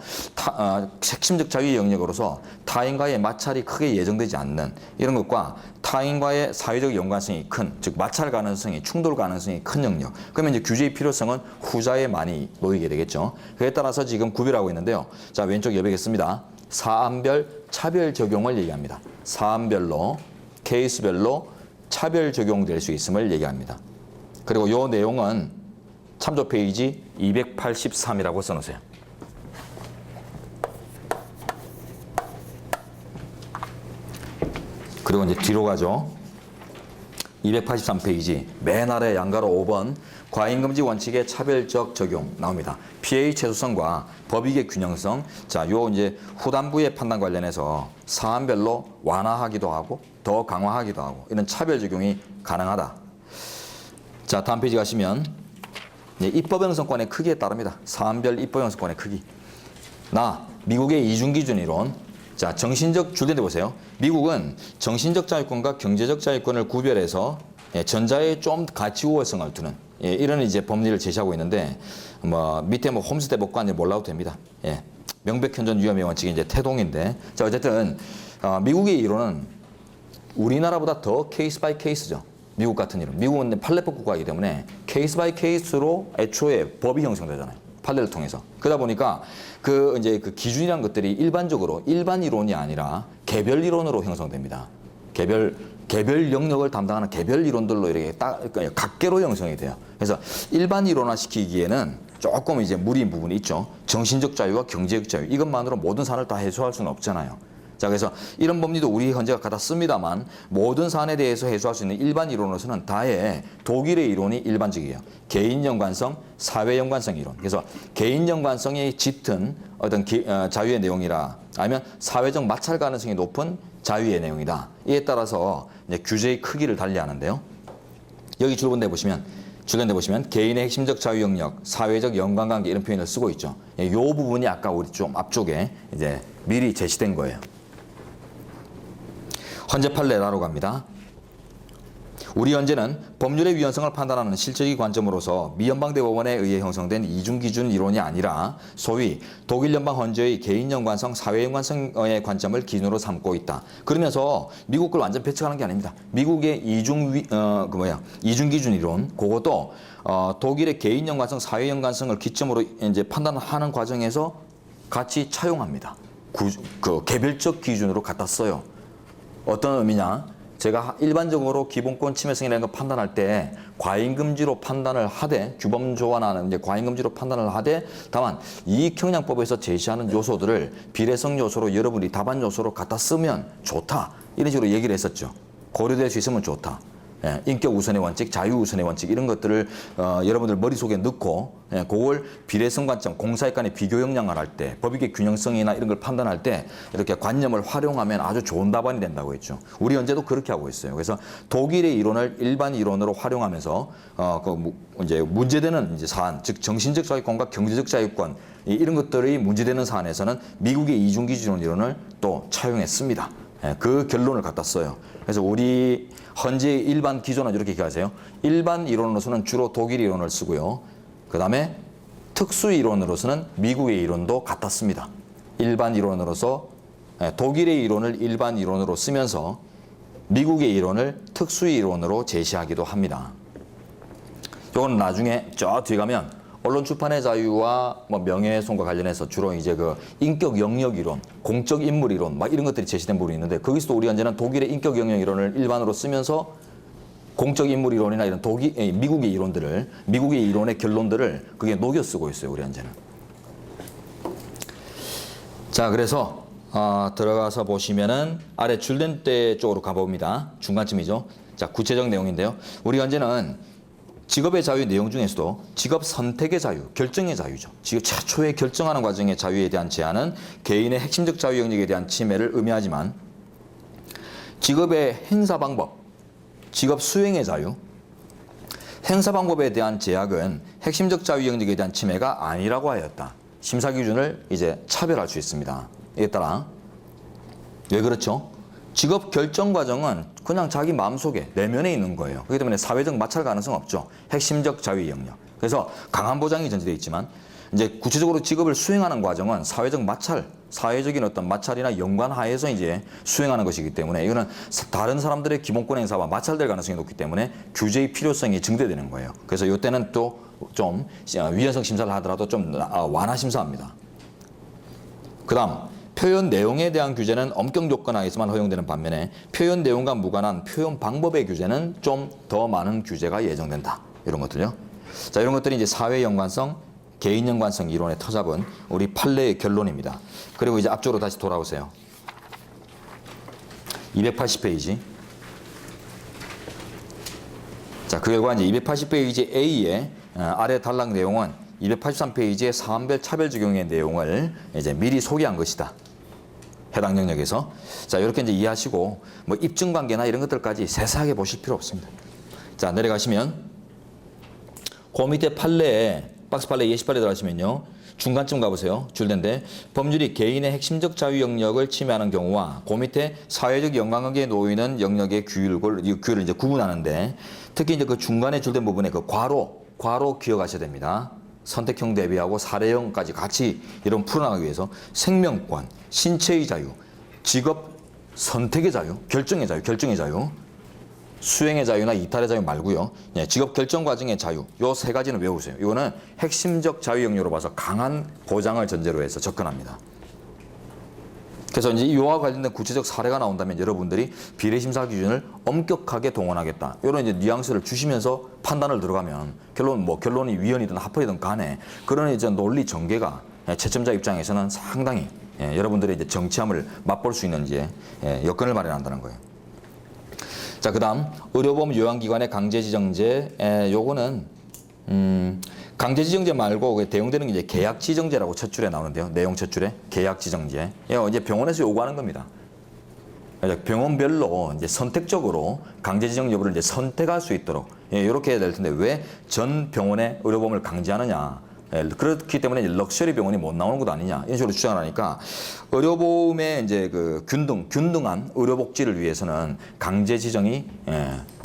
핵심적 자유 영역으로서 타인과의 마찰이 크게 예정되지 않는 이런 것과 타인과의 사회적 연관성이 큰, 즉 마찰 가능성이, 충돌 가능성이 큰 영역. 그러면 이제 규제의 필요성은 후자에 많이 놓이게 되겠죠. 그에 따라서 지금 구별하고 있는데요. 자, 왼쪽 여백했습니다. 사안별 차별 적용을 얘기합니다. 사안별로, 케이스별로 차별 적용될 수 있음을 얘기합니다. 그리고 이 내용은 참조 페이지 283이라고 써놓으세요. 그리고 이제 뒤로 가죠. 283페이지 맨 아래 양가로 5번 과잉금지 원칙의 차별적 적용 나옵니다. 피해의 최소성과 법익의 균형성. 자, 요 이제 후단부의 판단 관련해서 사안별로 완화하기도 하고 더 강화하기도 하고 이런 차별 적용이 가능하다. 자, 다음 페이지 가시면 입법 형성권의 크기에 따릅니다. 사안별 입법 형성권의 크기. 미국의 이중기준 이론. 자, 정신적 줄된데 보세요. 미국은 정신적 자유권과 경제적 자유권을 구별해서 전자에 좀 가치 우월성을 두는 이런 이제 법리를 제시하고 있는데 밑에 홈스테 법관 몰라도 됩니다. 명백현존 위험의 원칙이 이제 태동인데, 자, 어쨌든 미국의 이론은 우리나라보다 더 케이스 바이 케이스죠. 미국 같은 이론. 미국은 판례법 국가이기 때문에 케이스 바이 케이스로 애초에 법이 형성되잖아요. 판례를 통해서. 그러다 보니까 그 기준이란 것들이 일반적으로 일반 이론이 아니라 개별 이론으로 형성됩니다. 개별 영역을 담당하는 개별 이론들로 이렇게 각계로 형성이 돼요. 그래서 일반 이론화 시키기에는 조금 이제 무리인 부분이 있죠. 정신적 자유와 경제적 자유. 이것만으로 모든 사안을 다 해소할 수는 없잖아요. 자, 그래서 이런 법리도 우리 현재가 갖다 씁니다만 모든 사안에 대해서 해소할 수 있는 일반 이론으로서는 다의 독일의 이론이 일반적이에요. 개인 연관성, 사회 연관성 이론. 그래서 개인 연관성이 짙은 어떤 자유의 내용이라 아니면 사회적 마찰 가능성이 높은 자유의 내용이다. 이에 따라서 이제 규제의 크기를 달리하는데요. 여기 줄건데 보시면 개인의 핵심적 자유 영역, 사회적 연관관계 이런 표현을 쓰고 있죠. 이 부분이 아까 우리 좀 앞쪽에 이제 미리 제시된 거예요. 헌재 판례 나로 갑니다. 우리 헌재는 법률의 위헌성을 판단하는 실질적인 관점으로서 미연방대법원에 의해 형성된 이중기준 이론이 아니라 소위 독일 연방 헌재의 개인 연관성, 사회 연관성의 관점을 기준으로 삼고 있다. 그러면서 미국 걸 완전 배척하는 게 아닙니다. 미국의 이중기준 이론, 그것도 독일의 개인 연관성, 사회 연관성을 기점으로 이제 판단하는 과정에서 같이 차용합니다. 그 개별적 기준으로 갖다 써요. 어떤 의미냐? 제가 일반적으로 기본권 침해성이라는 걸 판단할 때 과잉금지로 판단을 하되, 규범 조안하는 이제 과잉금지로 판단을 하되, 다만 이익형량법에서 제시하는 요소들을 비례성 요소로 여러분이 답안 요소로 갖다 쓰면 좋다, 이런 식으로 얘기를 했었죠. 고려될 수 있으면 좋다. 예, 인격 우선의 원칙, 자유 우선의 원칙, 이런 것들을 여러분들 머릿속에 넣고, 그걸 비례성 관점, 공사익 간의 비교 역량을 할 때, 법익의 균형성이나 이런 걸 판단할 때 이렇게 관념을 활용하면 아주 좋은 답안이 된다고 했죠. 우리 헌재도 그렇게 하고 있어요. 그래서 독일의 이론을 일반 이론으로 활용하면서 이제 문제되는 이제 사안, 즉 정신적 자유권과 경제적 자유권, 이런 것들이 문제되는 사안에서는 미국의 이중기준 이론을 또 차용했습니다. 그 결론을 갖다 써요. 그래서 우리 헌재의 일반 기조는 이렇게 기하세요. 일반 이론으로서는 주로 독일 이론을 쓰고요. 그 다음에 특수 이론으로서는 미국의 이론도 갖다 씁니다. 일반 이론으로서 독일의 이론을 일반 이론으로 쓰면서 미국의 이론을 특수 이론으로 제시하기도 합니다. 이건 나중에 저 뒤에 가면 언론 출판의 자유와 뭐 명예훼손과 관련해서 주로 이제 그 인격 영역 이론, 공적 인물 이론 막 이런 것들이 제시된 부분이 있는데, 거기서도 우리 헌재는 독일의 인격 영역 이론을 일반으로 쓰면서 공적 인물 이론이나 이런 미국의 이론들을, 미국의 이론의 결론들을 그게 녹여 쓰고 있어요, 우리 헌재는. 자, 그래서 들어가서 보시면은 아래 줄된 때 쪽으로 가봅니다. 중간쯤이죠. 자, 구체적 내용인데요. 우리 헌재는 직업의 자유 내용 중에서도 직업 선택의 자유, 결정의 자유죠. 직업 최초의 결정하는 과정의 자유에 대한 제한은 개인의 핵심적 자유 영역에 대한 침해를 의미하지만, 직업의 행사 방법, 직업 수행의 자유, 행사 방법에 대한 제약은 핵심적 자유 영역에 대한 침해가 아니라고 하였다. 심사 기준을 이제 차별할 수 있습니다. 이에 따라 왜 그렇죠? 직업 결정 과정은 그냥 자기 마음속에 내면에 있는 거예요. 그렇기 때문에 사회적 마찰 가능성 없죠. 핵심적 자유 영역. 그래서 강한 보장이 전제되어 있지만, 이제 구체적으로 직업을 수행하는 과정은 사회적 마찰, 사회적인 어떤 마찰이나 연관하에서 이제 수행하는 것이기 때문에 이거는 다른 사람들의 기본권 행사와 마찰될 가능성이 높기 때문에 규제의 필요성이 증대되는 거예요. 그래서 이때는 또 좀 위헌성 심사를 하더라도 좀 완화 심사합니다. 그다음 표현 내용에 대한 규제는 엄격 요건 하에서만 허용되는 반면에 표현 내용과 무관한 표현 방법의 규제는 좀 더 많은 규제가 예정된다. 이런 것들요. 자, 이런 것들이 이제 사회 연관성, 개인 연관성 이론의 터잡은 우리 판례의 결론입니다. 그리고 이제 앞쪽으로 다시 돌아오세요. 280페이지. 자, 그 결과 이제 280페이지 A의 아래 단락 내용은 283페이지의 사안별 차별 적용의 내용을 이제 미리 소개한 것이다. 해당 영역에서. 자, 이렇게 이제 이해하시고 뭐 입증 관계나 이런 것들까지 세세하게 보실 필요 없습니다. 자, 내려가시면 그 밑에 판례에 박스 판례 예시판에 들어가시면요. 중간쯤 가보세요. 줄된데 법률이 개인의 핵심적 자유 영역을 침해하는 경우와 그 밑에 사회적 연관관계에 놓이는 영역의 규율을 이제 구분하는데, 특히 이제 그 중간에 줄된 부분에 그 괄호 기억하셔야 됩니다. 선택형 대비하고 사례형까지 같이 이런 풀어나가기 위해서 생명권, 신체의 자유, 직업 선택의 자유, 결정의 자유, 수행의 자유나 이탈의 자유 말고요. 직업 결정 과정의 자유, 요 세 가지는 외우세요. 이거는 핵심적 자유 영역으로 봐서 강한 보장을 전제로 해서 접근합니다. 그래서 이제 이와 관련된 구체적 사례가 나온다면 여러분들이 비례심사 기준을 엄격하게 동원하겠다. 이런 이제 뉘앙스를 주시면서 판단을 들어가면 결론이 위헌이든 합헌이든 간에 그런 이제 논리 전개가 채점자 입장에서는 상당히 여러분들의 이제 정치함을 맛볼 수 있는 이제 여건을 마련한다는 거예요. 자, 그다음 의료보험 요양기관의 강제지정제, 요거는 강제지정제 말고 대용되는 게 이제 계약지정제라고 첫 줄에 나오는데요. 내용 첫 줄에 계약지정제. 이제 병원에서 요구하는 겁니다. 병원별로 이제 선택적으로 강제지정 여부를 이제 선택할 수 있도록 이렇게 해야 될 텐데 왜 전 병원에 의료보험을 강제하느냐? 그렇기 때문에 이제 럭셔리 병원이 못 나오는 것 아니냐 이런 식으로 주장을 하니까 의료보험의 이제 그 균등한 의료복지를 위해서는 강제 지정이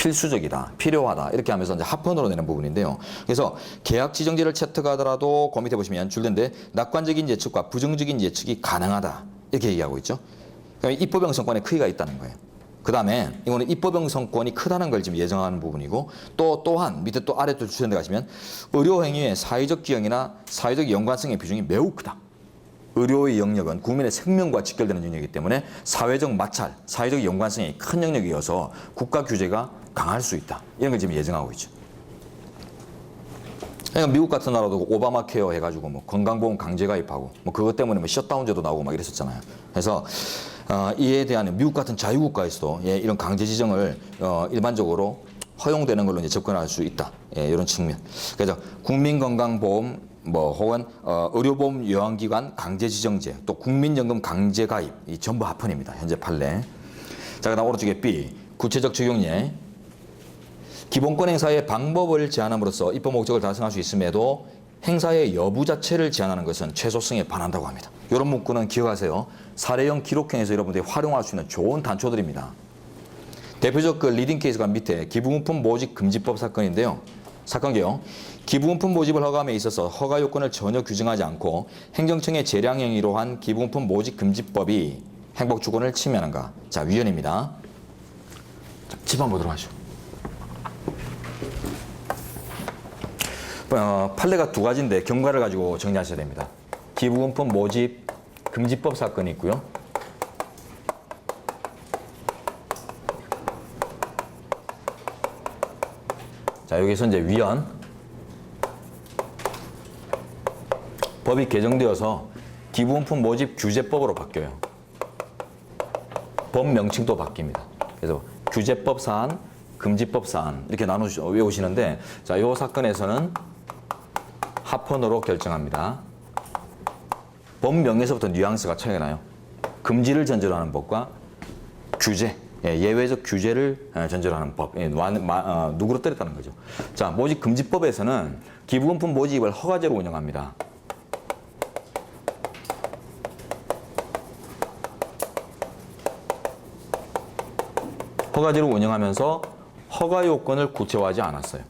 필수적이다, 필요하다 이렇게 하면서 이제 합헌으로 내는 부분인데요. 그래서 계약 지정지를 채택하더라도 그 밑에 보시면 줄는데 낙관적인 예측과 부정적인 예측이 가능하다 이렇게 얘기하고 있죠. 그러니까 입법 형성권에 크기가 있다는 거예요. 그 다음에 이거는 입법 형성권이 크다는 걸 지금 예정하는 부분이고 또한 밑에 또 아래 또 주시는 데 가시면 의료 행위의 사회적 기형이나 사회적 연관성의 비중이 매우 크다. 의료의 영역은 국민의 생명과 직결되는 영역이기 때문에 사회적 마찰, 사회적 연관성이 큰 영역이어서 국가 규제가 강할 수 있다. 이런 걸 지금 예정하고 있죠. 그러니까 미국 같은 나라도 오바마 케어 해가지고 뭐 건강보험 강제 가입하고 뭐 그것 때문에 뭐 셧다운제도 나오고 막 이랬었잖아요. 그래서 이에 대한 미국 같은 자유국가에서도 이런 강제 지정을 일반적으로 허용되는 걸로 이제 접근할 수 있다. 이런 측면. 그래서 국민건강보험 뭐 혹은 의료보험 요양기관 강제지정제 또 국민연금 강제가입 이 전부 합헌입니다. 현재 판례. 자, 그다음 오른쪽에 B 구체적 적용예. 기본권 행사의 방법을 제한함으로써 입법 목적을 달성할 수 있음에도 행사의 여부 자체를 제한하는 것은 최소성에 반한다고 합니다. 이런 문구는 기억하세요. 사례형 기록형에서 여러분들이 활용할 수 있는 좋은 단초들입니다. 대표적 그 리딩 케이스가 밑에 기부금품 모집 금지법 사건인데요. 사건 개요. 기부금품 모집을 허가함에 있어서 허가 요건을 전혀 규정하지 않고 행정청의 재량행위로 한 기부금품 모집 금지법이 행복주권을 침해하는가. 자, 위헌입니다. 짚어보도록 하죠. 판례가 두 가지인데 경과를 가지고 정리하셔야 됩니다. 기부금품 모집 금지법 사건이 있고요. 자, 여기서 이제 위헌. 법이 개정되어서 기부금품 모집 규제법으로 바뀌어요. 법 명칭도 바뀝니다. 그래서 규제법 사안, 금지법 사안 이렇게 나눠 외우시는데 자, 이 사건에서는 합헌으로 결정합니다. 법명에서부터 뉘앙스가 차이가 나요. 금지를 전제로 하는 법과 규제, 예외적 규제를 전제로 하는 법. 누구로 때렸다는 거죠. 자, 모집 금지법에서는 기부금품 모집을 허가제로 운영합니다. 허가제로 운영하면서 허가 요건을 구체화하지 않았어요.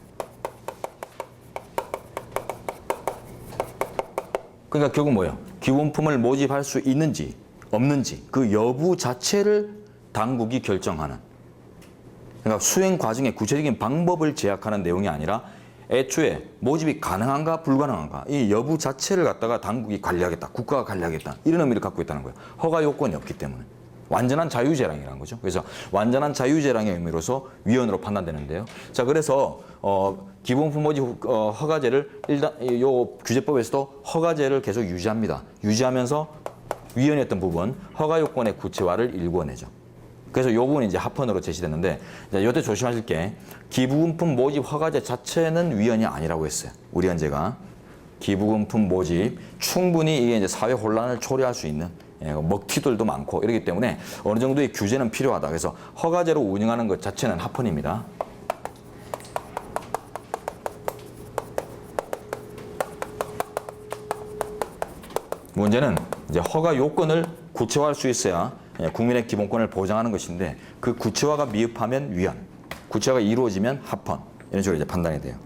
그러니까 결국 뭐예요? 기부금품을 모집할 수 있는지 없는지 그 여부 자체를 당국이 결정하는. 그러니까 수행 과정의 구체적인 방법을 제약하는 내용이 아니라 애초에 모집이 가능한가 불가능한가 이 여부 자체를 갖다가 당국이 관리하겠다. 국가가 관리하겠다. 이런 의미를 갖고 있다는 거예요. 허가 요건이 없기 때문에. 완전한 자유재량이라는 거죠. 그래서 완전한 자유재량의 의미로서 위헌으로 판단되는데요. 자, 그래서 기부금품 모집 허가제를 일단 요 규제법에서도 허가제를 계속 유지합니다. 유지하면서 위헌이었던 부분 허가 요건의 구체화를 일궈내죠. 그래서 이 부분이 이제 합헌으로 제시됐는데 이때 조심하실 게 기부금품 모집 허가제 자체는 위헌이 아니라고 했어요. 우리 헌재가 기부금품 모집 충분히 이게 이제 사회 혼란을 초래할 수 있는 먹튀들도 많고 이러기 때문에 어느 정도의 규제는 필요하다. 그래서 허가제로 운영하는 것 자체는 합헌입니다. 문제는 이제 허가 요건을 구체화할 수 있어야 국민의 기본권을 보장하는 것인데 그 구체화가 미흡하면 위헌, 구체화가 이루어지면 합헌 이런 식으로 이제 판단이 돼요.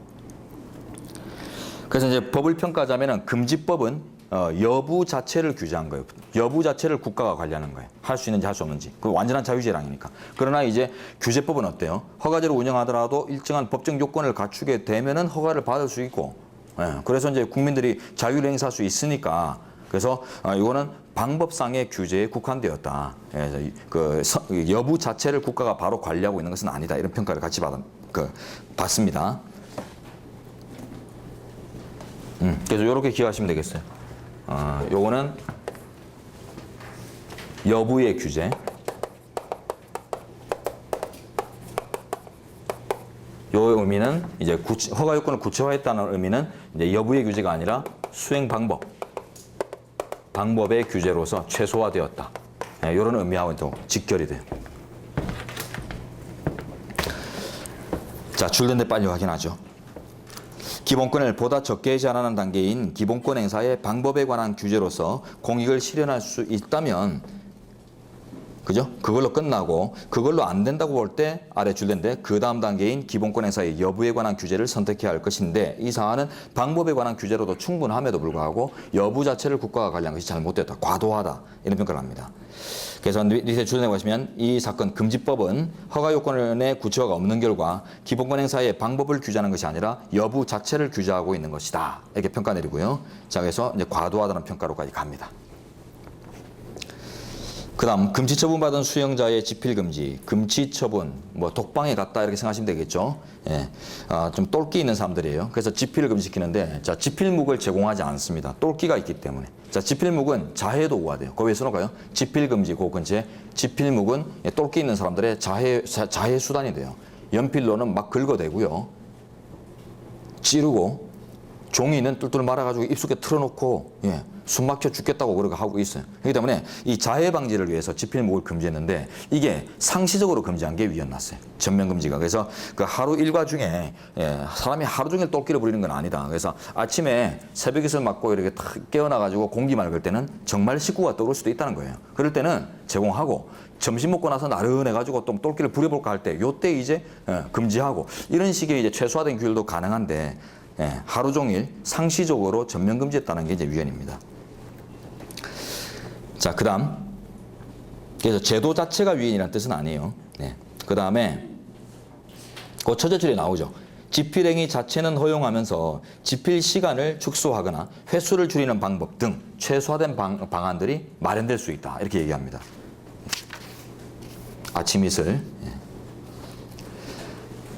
그래서 이제 법을 평가하자면은 금지법은 여부 자체를 규제한 거예요. 여부 자체를 국가가 관리하는 거예요. 할 수 있는지 할 수 없는지. 그 완전한 자유재량이니까. 그러나 이제 규제법은 어때요? 허가제로 운영하더라도 일정한 법적 요건을 갖추게 되면은 허가를 받을 수 있고, 그래서 이제 국민들이 자유를 행사할 수 있으니까. 그래서 이거는 방법상의 규제에 국한되었다. 그래서 그 여부 자체를 국가가 바로 관리하고 있는 것은 아니다. 이런 평가를 같이 받습니다. 그래서 이렇게 기억하시면 되겠어요. 요거는 여부의 규제. 요 의미는 이제 허가 요건을 구체화했다는 의미는 이제 여부의 규제가 아니라 수행 방법의 규제로서 최소화되었다. 이런 의미하고 또 직결이 돼요. 자, 줄는데 빨리 확인하죠. 기본권을 보다 적게 제한하는 단계인 기본권 행사의 방법에 관한 규제로서 공익을 실현할 수 있다면 그죠? 그걸로 끝나고 그걸로 안 된다고 볼 때 아래 줄인데 그 다음 단계인 기본권 행사의 여부에 관한 규제를 선택해야 할 것인데 이 사안은 방법에 관한 규제로도 충분함에도 불구하고 여부 자체를 국가가 관리한 것이 잘못됐다, 과도하다 이런 평가를 합니다. 그래서 밑에 줄에 보시면 이 사건 금지법은 허가 요건의 구체화가 없는 결과 기본권 행사의 방법을 규제하는 것이 아니라 여부 자체를 규제하고 있는 것이다 이렇게 평가 내리고요. 자, 그래서 이제 과도하다는 평가로까지 갑니다. 그다음 금지 처분받은 수용자의 집필 금지, 금지 처분, 뭐 독방에 갔다 이렇게 생각하시면 되겠죠. 예, 좀 똘끼 있는 사람들이에요. 그래서 집필을 금지시키는데, 자 집필묵을 제공하지 않습니다. 똘끼가 있기 때문에. 자 집필묵은 자해 도구가 돼요. 거기에 써놓을까요? 집필 금지 그 근처에 집필묵은 똘끼 있는 사람들의 자해 수단이 돼요. 연필로는 막 긁어대고요, 찌르고 종이는 뚫뚫 말아가지고 입속에 틀어놓고 숨 막혀 죽겠다고 그렇게 하고 있어요. 그렇기 때문에 이 자해 방지를 위해서 집필묵을 금지했는데 이게 상시적으로 금지한 게 위헌났어요. 전면 금지가. 그래서 그 하루 일과 중에 사람이 하루 종일 똘끼를 부리는 건 아니다. 그래서 아침에 새벽이슬 맞고 이렇게 탁 깨어나가지고 공기 맑을 때는 정말 식구가 떠오를 수도 있다는 거예요. 그럴 때는 제공하고 점심 먹고 나서 나른해가지고 또 똘끼를 부려볼까 할 때 요때 이제 금지하고 이런 식의 이제 최소화된 규율도 가능한데 하루 종일 상시적으로 전면 금지했다는 게 이제 위헌입니다. 자, 그다음 그래서 제도 자체가 위헌이라는 뜻은 아니에요. 그다음에 그 첫째 줄에 나오죠. 집필행위 자체는 허용하면서 집필 시간을 축소하거나 횟수를 줄이는 방법 등 최소화된 방안들이 마련될 수 있다 이렇게 얘기합니다. 아침 이슬.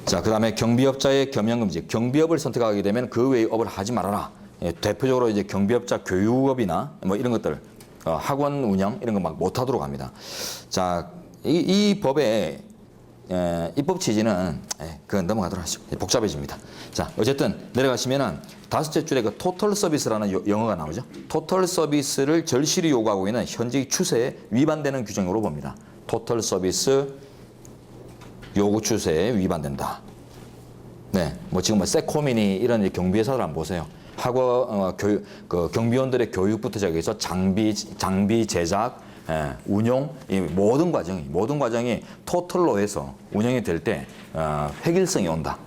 자, 그 다음에 경비업자의 겸용금지. 경비업을 선택하게 되면 그 외의 업을 하지 말아라. 대표적으로 이제 경비업자 교육업이나 뭐 이런 것들, 학원 운영 이런 거 막 못하도록 합니다. 자, 이 법의 입법 취지는 그건 넘어가도록 하시죠. 복잡해집니다. 자, 어쨌든 내려가시면은 다섯째 줄에 그 토털 서비스라는 영어가 나오죠. 토털 서비스를 절실히 요구하고 있는 현직 추세에 위반되는 규정으로 봅니다. 토털 서비스 요구 추세에 위반된다. 뭐 지금 뭐 세코미니 이런 경비회사들 한번 보세요. 학원 경비원들의 교육부터 시작해서 장비 제작, 운용, 이 모든 과정이 토털로 해서 운영이 될 때 획일성이 온다.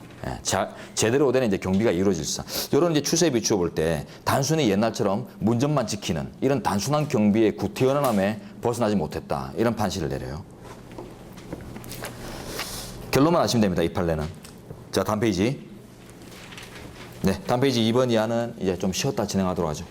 제대로 된 이제 경비가 이루어질 수 있어. 이런 이제 추세에 비추어 볼 때 단순히 옛날처럼 문전만 지키는 이런 단순한 경비의 구태연함에 벗어나지 못했다. 이런 판시를 내려요. 결론만 아시면 됩니다. 이 판례는. 자, 다음 페이지. 다음 페이지 2번 이하는 이제 좀 쉬었다 진행하도록 하죠.